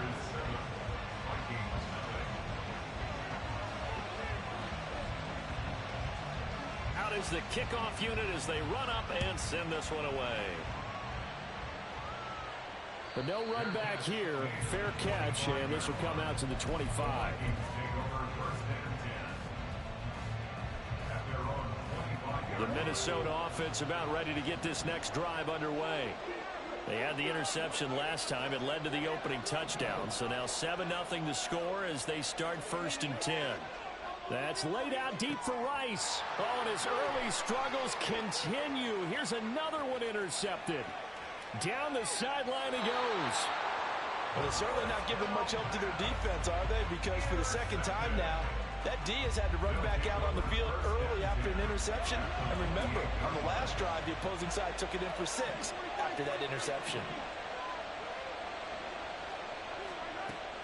Out is the kickoff unit as they run up and send this one away. But no run back here. Fair catch, and this will come out to the 25. The Minnesota offense about ready to get this next drive underway. They had the interception last time. It led to the opening touchdown. So now 7-0 to score as they start first and 10. That's laid out deep for Rice. Oh, and his early struggles continue. Here's another one intercepted. Down the sideline he goes. Well, they're certainly not giving much help to their defense, are they? Because for the second time now, that D has had to run back out on the field early after an interception. And remember, on the last drive, the opposing side took it in for 6 after that interception.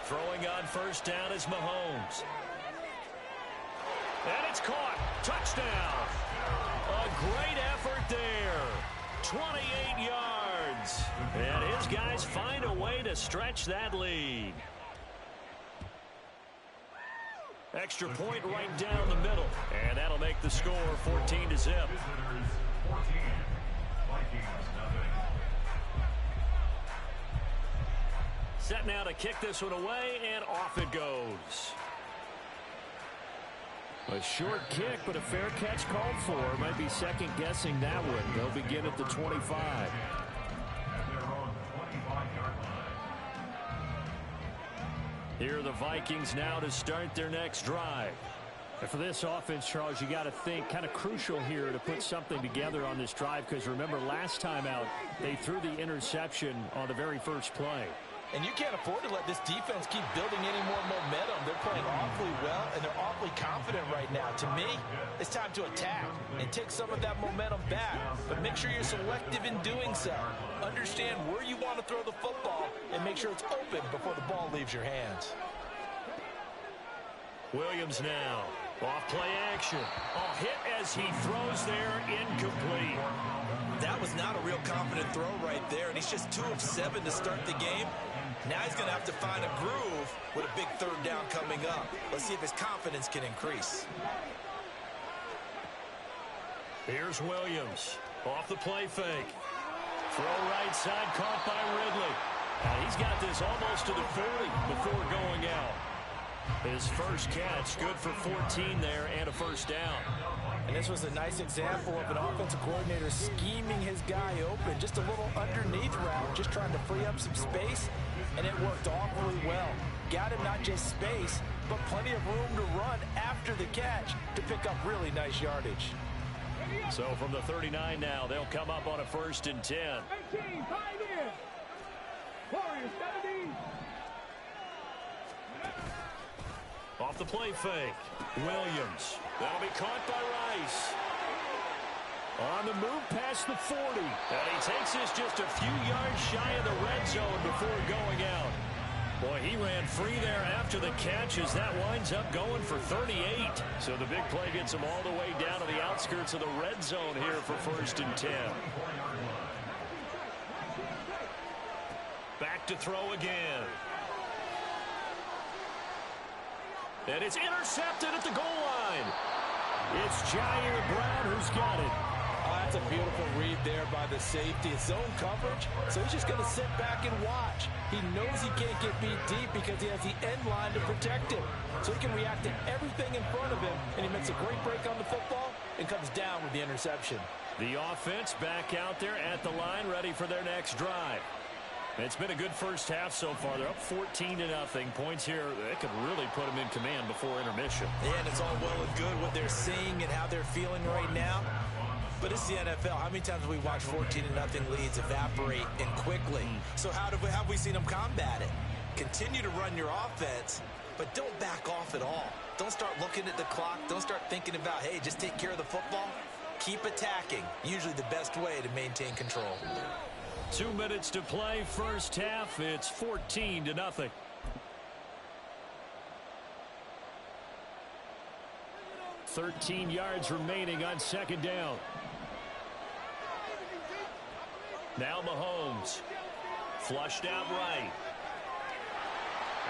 Throwing on first down is Mahomes. And it's caught. Touchdown. A great effort there. 28 yards. And his guys find a way to stretch that lead. Extra point right down the middle. And that'll make the score 14-0. Set now to kick this one away, and off it goes. A short kick, but a fair catch called for. Might be second-guessing that one. They'll begin at the 25. Here are the Vikings now to start their next drive. And for this offense, Charles, you got to think kind of crucial here to put something together on this drive, because remember last time out they threw the interception on the very first play. And you can't afford to let this defense keep building any more momentum. They're playing awfully well, and they're awfully confident right now. To me, it's time to attack and take some of that momentum back. But make sure you're selective in doing so. Understand where you want to throw the football and make sure it's open before the ball leaves your hands. Williams now. Off play action. A hit as he throws there, incomplete. That was not a real confident throw right there, and he's just 2 of 7 to start the game. Now he's going to have to find a groove with a big third down coming up. Let's see if his confidence can increase. Here's Williams. Off the play fake. Throw right side, caught by Ridley. And he's got this almost to the 40 before going out. His first catch, good for 14 there and a first down. And this was a nice example of an offensive coordinator scheming his guy open. Just a little underneath route, just trying to free up some space, and it worked awfully well. Got him not just space, but plenty of room to run after the catch to pick up really nice yardage. So from the 39 now, they'll come up on a first and 10. 18, 5 in. Warriors, 17. Off the play fake. Williams. That'll be caught by Rice. On the move past the 40. And he takes this just a few yards shy of the red zone before going out. Boy, he ran free there after the catch as that winds up going for 38. So the big play gets them all the way down to the outskirts of the red zone here for 1st and 10. Back to throw again. And it's intercepted at the goal line. It's Jair Brown who's got it. Oh, that's a beautiful read there by the safety. It's zone coverage, so he's just going to sit back and watch. He knows he can't get beat deep because he has the end line to protect him. So he can react to everything in front of him, and he makes a great break on the football and comes down with the interception. The offense back out there at the line, ready for their next drive. It's been a good first half so far. They're up 14-0. Points here, that could really put them in command before intermission. Yeah, and it's all well and good what they're seeing and how they're feeling right now. But it's the NFL. How many times have we watched 14-0 leads evaporate and quickly? So how have we seen them combat it? Continue to run your offense, but don't back off at all. Don't start looking at the clock. Don't start thinking about, hey, just take care of the football. Keep attacking. Usually the best way to maintain control. 2 minutes to play, first half. It's 14-0. $13 yards remaining on second down. Now Mahomes. Flushed out right.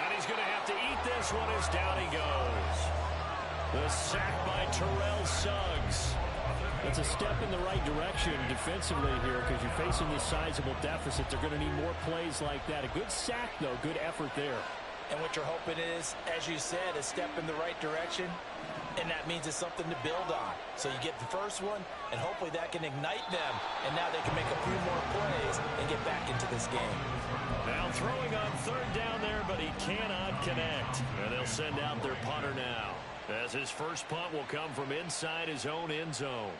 And he's going to have to eat this one as down he goes. The sack by Terrell Suggs. It's a step in the right direction defensively here because you're facing this sizable deficit. They're going to need more plays like that. A good sack, though. Good effort there. And what you're hoping is, as you said, a step in the right direction. And that means it's something to build on. So you get the first one, and hopefully that can ignite them. And now they can make a few more plays and get back into this game. Now throwing on third down there, but he cannot connect. And they'll send out their punter now, as his first punt will come from inside his own end zone.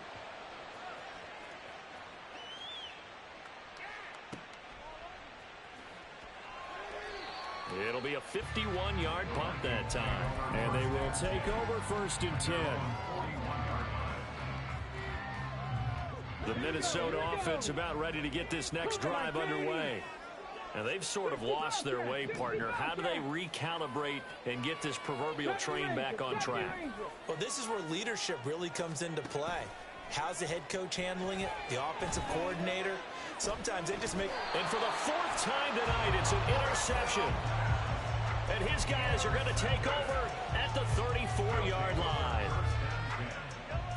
It'll be a 51-yard punt that time. And they will take over 1st and 10. The Minnesota offense about ready to get this next drive underway. Now they've sort of lost their way, partner. How do they recalibrate and get this proverbial train back on track? Well, this is where leadership really comes into play. How's the head coach handling it? The offensive coordinator? Sometimes they just make... And for the 4th time tonight, it's an interception. And his guys are going to take over at the 34-yard line.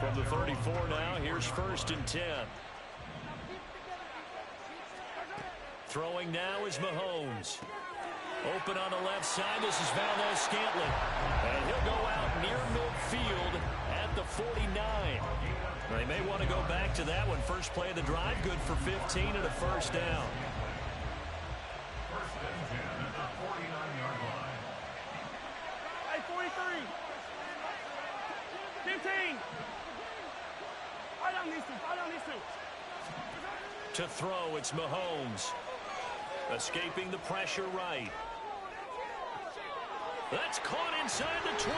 From the 34 now, here's 1st and 10. Throwing now is Mahomes. Open on the left side. This is Valdez-Scantling. And he'll go out near midfield at the 49. They may want to go back to that one. First play of the drive, good for 15 and a first down. 1st and 10 at the 49-yard line. Hey, 43. 15. Right on these two. To throw, it's Mahomes. Escaping the pressure right. That's caught inside the 20.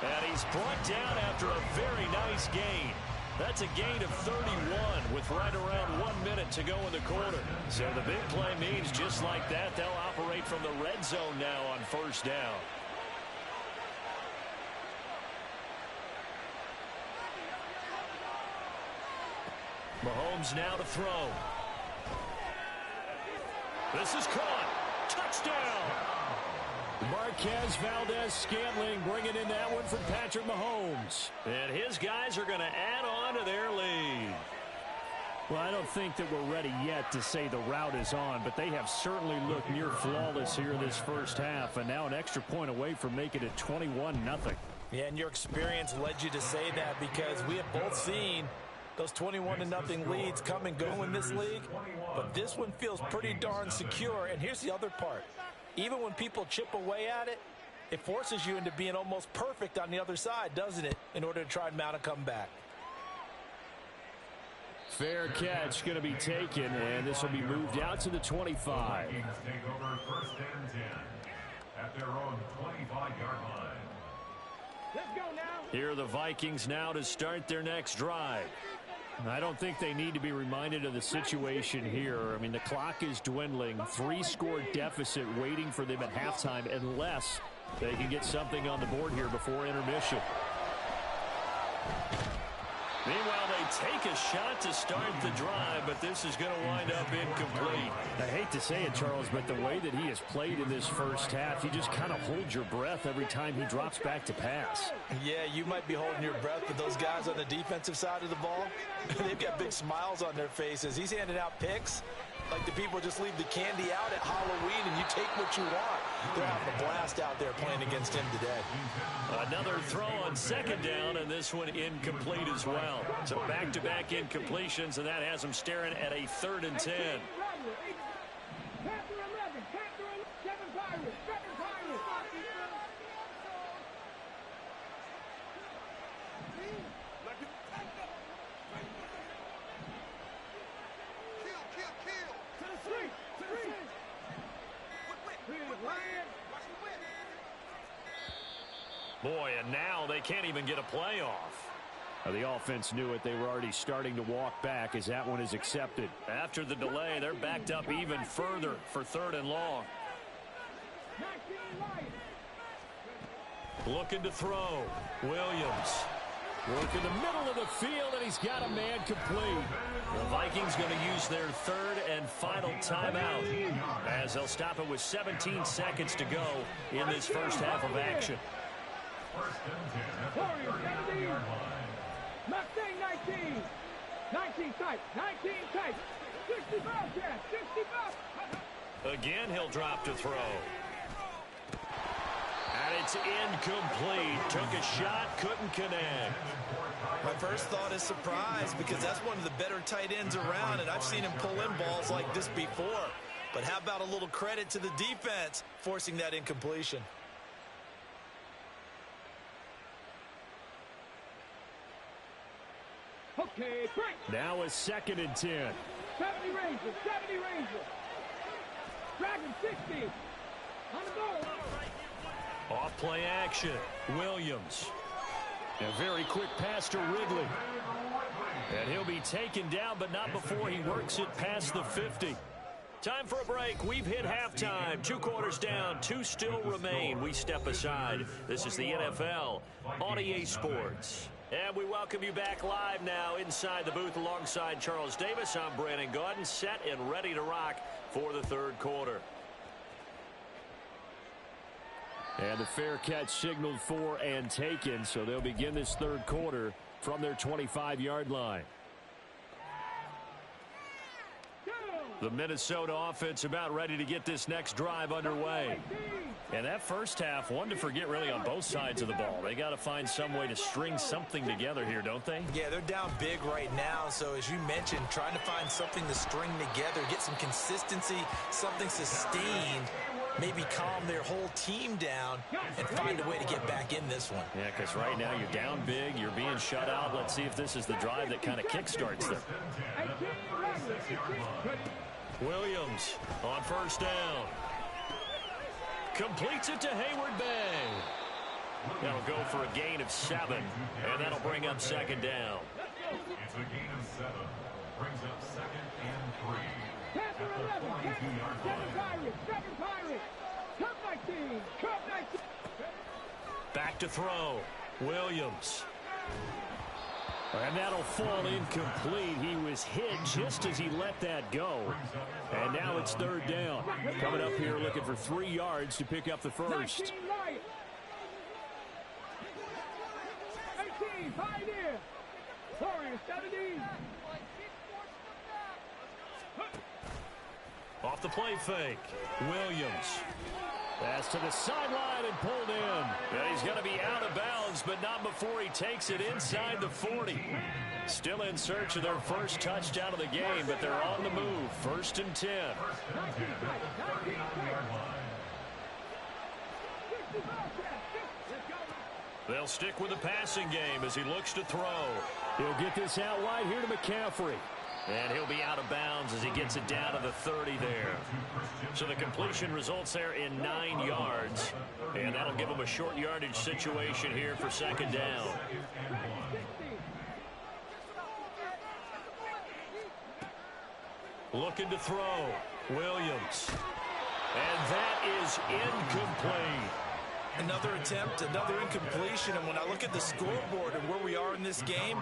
And he's brought down after a very nice gain. That's a gain of 31 with right around 1 minute to go in the quarter. So the big play means just like that, they'll operate from the red zone now on first down. Mahomes now to throw. This is caught. Touchdown. Marquez Valdez-Scantling bringing in that one from Patrick Mahomes. And his guys are going to add on to their lead. Well, I don't think that we're ready yet to say the route is on, but they have certainly looked near flawless here this first half, and now an extra point away from making it 21-0. Yeah, and your experience led you to say that because we have both seen those 21-0 leads come and go in this league, but this one feels pretty darn secure. And here's the other part. Even when people chip away at it, it forces you into being almost perfect on the other side, doesn't it, in order to try and mount a comeback. Fair catch going to be taken, and this will be moved out to the 25. Vikings take over 1st and 10 at their own 25-yard line. Let's go now. Here are the Vikings now to start their next drive. I don't think they need to be reminded of the situation here. I mean, the clock is dwindling. 3-score deficit waiting for them at halftime unless they can get something on the board here before intermission. Meanwhile, they take a shot to start the drive, but this is going to wind up incomplete. I hate to say it, Charles, but the way that he has played in this first half, you just kind of hold your breath every time he drops back to pass. Yeah, you might be holding your breath, but those guys on the defensive side of the ball, they've got big smiles on their faces. He's handing out picks like the people just leave the candy out at Halloween and you take what you want. They're having a blast out there playing against him today. Another throw on second down, and this one incomplete as well. So back-to-back incompletions, and that has them staring at a 3rd and 10. Boy, and now they can't even get a play off. The offense knew it. They were already starting to walk back as that one is accepted. After the delay, they're backed up even further for 3rd and long. Looking to throw. Williams. Work in the middle of the field, and he's got a man complete. The Vikings going to use their 3rd and final timeout as they'll stop it with 17 seconds to go in this first half of action. Mustang 19. 19 tight. 19 tight. 65 cast. 65. Again, he'll drop to throw. And it's incomplete. Took a shot, couldn't connect. My first thought is surprise because that's one of the better tight ends around, and I've seen him pull in balls like this before. But how about a little credit to the defense forcing that incompletion? Okay, break. Now a 2nd and 10. 70 Rangers. 70 Rangers. Dragon 60. On the goal. Off play action. Williams. A very quick pass to Ridley. And he'll be taken down, but not before he works it past the 50. Time for a break. We've hit halftime. 2 quarters down. 2 still remain. We step aside. This is the NFL on EA Sports. And we welcome you back live now inside the booth alongside Charles Davis. I'm Brandon Gaudin, set and ready to rock for the 3rd quarter. And the fair catch signaled for and taken, so they'll begin this 3rd quarter from their 25-yard line. The Minnesota offense about ready to get this next drive underway. And that first half, one to forget really on both sides of the ball. They got to find some way to string something together here, don't they? Yeah, they're down big right now. So as you mentioned, trying to find something to string together, get some consistency, something sustained, maybe calm their whole team down and find a way to get back in this one. Yeah, because right now you're down big, you're being shut out. Let's see if this is the drive that kind of kickstarts them. Williams on first down. Completes it to Hayward Bay. That'll go for a gain of 7, and that'll bring up 2nd down. It's a gain of 7. Brings up 2nd and 3. At the 42-yard line. 7 Pirates. Cup 19. Cup 19. Back to throw. Williams. And that'll fall incomplete. He was hit just as he let that go. And now it's 3rd down. Coming up here looking for 3 yards to pick up the first. 19 Lions. 18 Pioneer. Warriors 70. Off the play fake. Williams. Pass to the sideline and pulled in. And he's going to be out of bounds, but not before he takes it inside the 40. Still in search of their first touchdown of the game, but they're on the move. 1st and 10. They'll stick with the passing game as he looks to throw. He'll get this out wide here to McCaffrey. And he'll be out of bounds as he gets it down to the 30 there. So the completion results there in 9 yards. And that'll give him a short yardage situation here for 2nd down. Looking to throw. Williams. And that is incomplete. Another attempt, another incompletion, and when I look at the scoreboard and where we are in this game,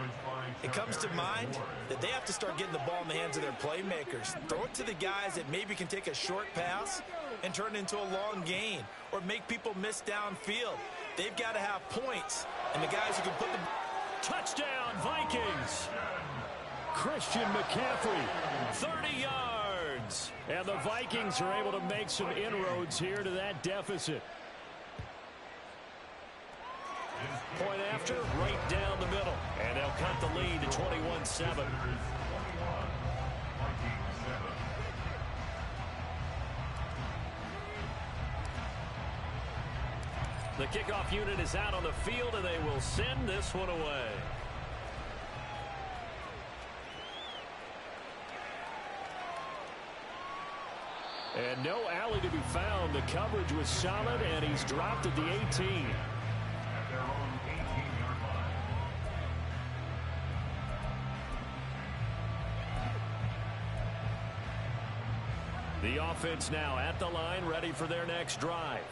it comes to mind that they have to start getting the ball in the hands of their playmakers. Throw it to the guys that maybe can take a short pass and turn it into a long gain or make people miss downfield. They've got to have points, and the guys who can put the... Touchdown, Vikings! Christian McCaffrey, 30 yards. And the Vikings are able to make some inroads here to that deficit. Point after, right down the middle. And they'll cut the lead to 21-7. The kickoff unit is out on the field, and they will send this one away. And no alley to be found. The coverage was solid, and he's dropped at the 18. At their own 18-yard line. The offense now at the line, ready for their next drive.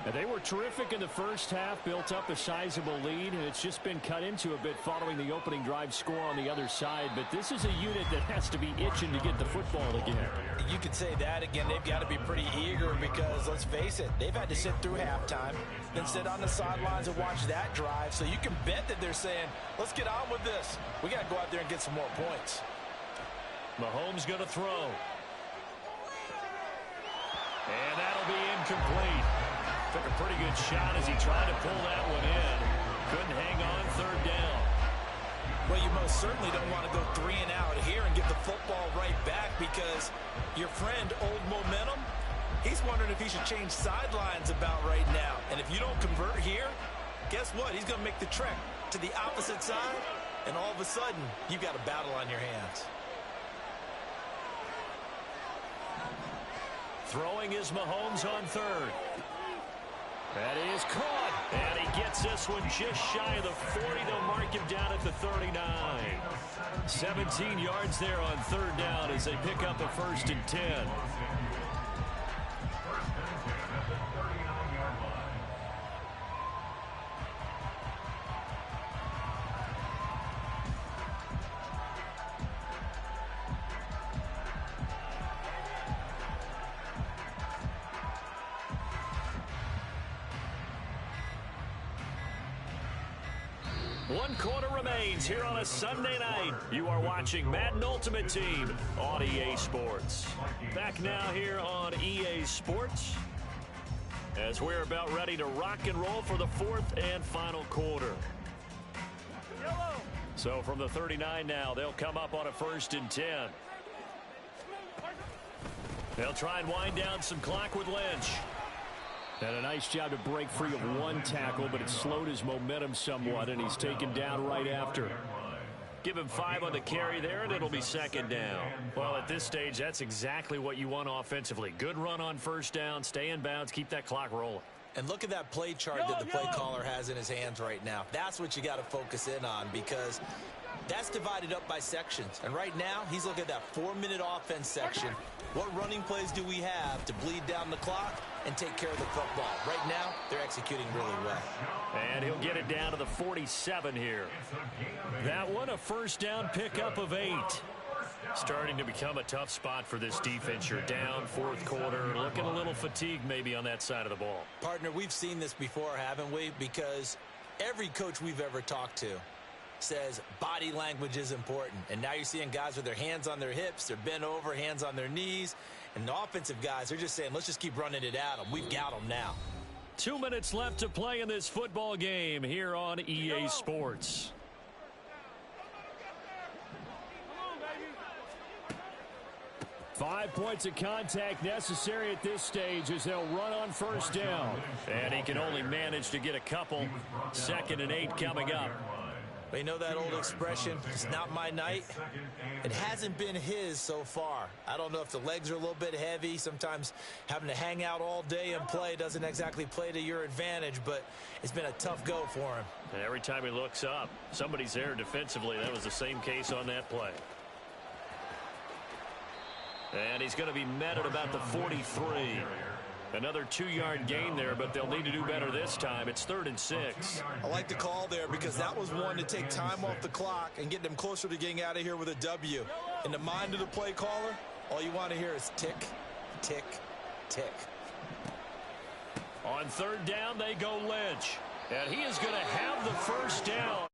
And they were terrific in the first half, built up a sizable lead, and it's just been cut into a bit following the opening drive score on the other side. But this is a unit that has to be itching to get the football again. You could say that again. They've got to be pretty eager because, let's face it, they've had to sit through halftime, then sit on the sidelines and watch that drive. So you can bet that they're saying, let's get on with this. We got to go out there and get some more points. Mahomes going to throw. And that'll be incomplete. Took a pretty good shot as he tried to pull that one in. Couldn't hang on, third down. Well, you most certainly don't want to go 3 and out here and get the football right back because your friend, Old Momentum, he's wondering if he should change sidelines about right now. And if you don't convert here, guess what? He's going to make the trek to the opposite side, and all of a sudden, you've got a battle on your hands. Throwing is Mahomes on third. That is caught. And he gets this one just shy of the 40. They'll mark him down at the 39. 17 yards there on third down as they pick up a 1st and 10. One quarter remains here on a Sunday night. You are watching Madden Ultimate Team on EA Sports. Back now here on EA Sports as we're about ready to rock and roll for the 4th and final quarter. So from the 39 now, they'll come up on a 1st and 10. They'll try and wind down some clock with Lynch. And a nice job to break free of one tackle, but it slowed his momentum somewhat, and he's taken down right after. Give him 5 on the carry there, and it'll be 2nd down. Well, at this stage, that's exactly what you want offensively. Good run on 1st down, stay in bounds, keep that clock rolling. And look at that play chart that the play caller has in his hands right now. That's what you got to focus in on because that's divided up by sections. And right now, he's looking at that 4-minute offense section. What running plays do we have to bleed down the clock and take care of the football? Right now, they're executing really well. And he'll get it down to the 47 here. That one, a 1st down pickup of 8. Starting to become a tough spot for this defense. You're down 4th quarter, looking a little fatigued maybe on that side of the ball. Partner, we've seen this before, haven't we? Because every coach we've ever talked to says body language is important. And now you're seeing guys with their hands on their hips, they're bent over, hands on their knees. And the offensive guys, they're just saying, let's just keep running it at them. We've got them now. 2 minutes left to play in this football game here on EA Sports. Five points of contact necessary at this stage as they'll run on 1st down. And he can only manage to get a couple. 2nd and 8 coming up. Well, you know that old expression, it's not my night? It hasn't been his so far. I don't know if the legs are a little bit heavy. Sometimes having to hang out all day and play doesn't exactly play to your advantage, but it's been a tough go for him. And every time he looks up, somebody's there defensively. That was the same case on that play. And he's going to be met at about the 43. Another 2-yard gain there, but they'll need to do better this time. It's 3rd and 6. I like the call there because that was one to take time off the clock and get them closer to getting out of here with a W. In the mind of the play caller, all you want to hear is tick, tick, tick. On 3rd down, they go Lynch. And he is going to have the first down.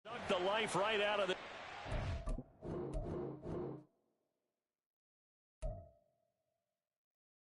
Knocked the life right out of the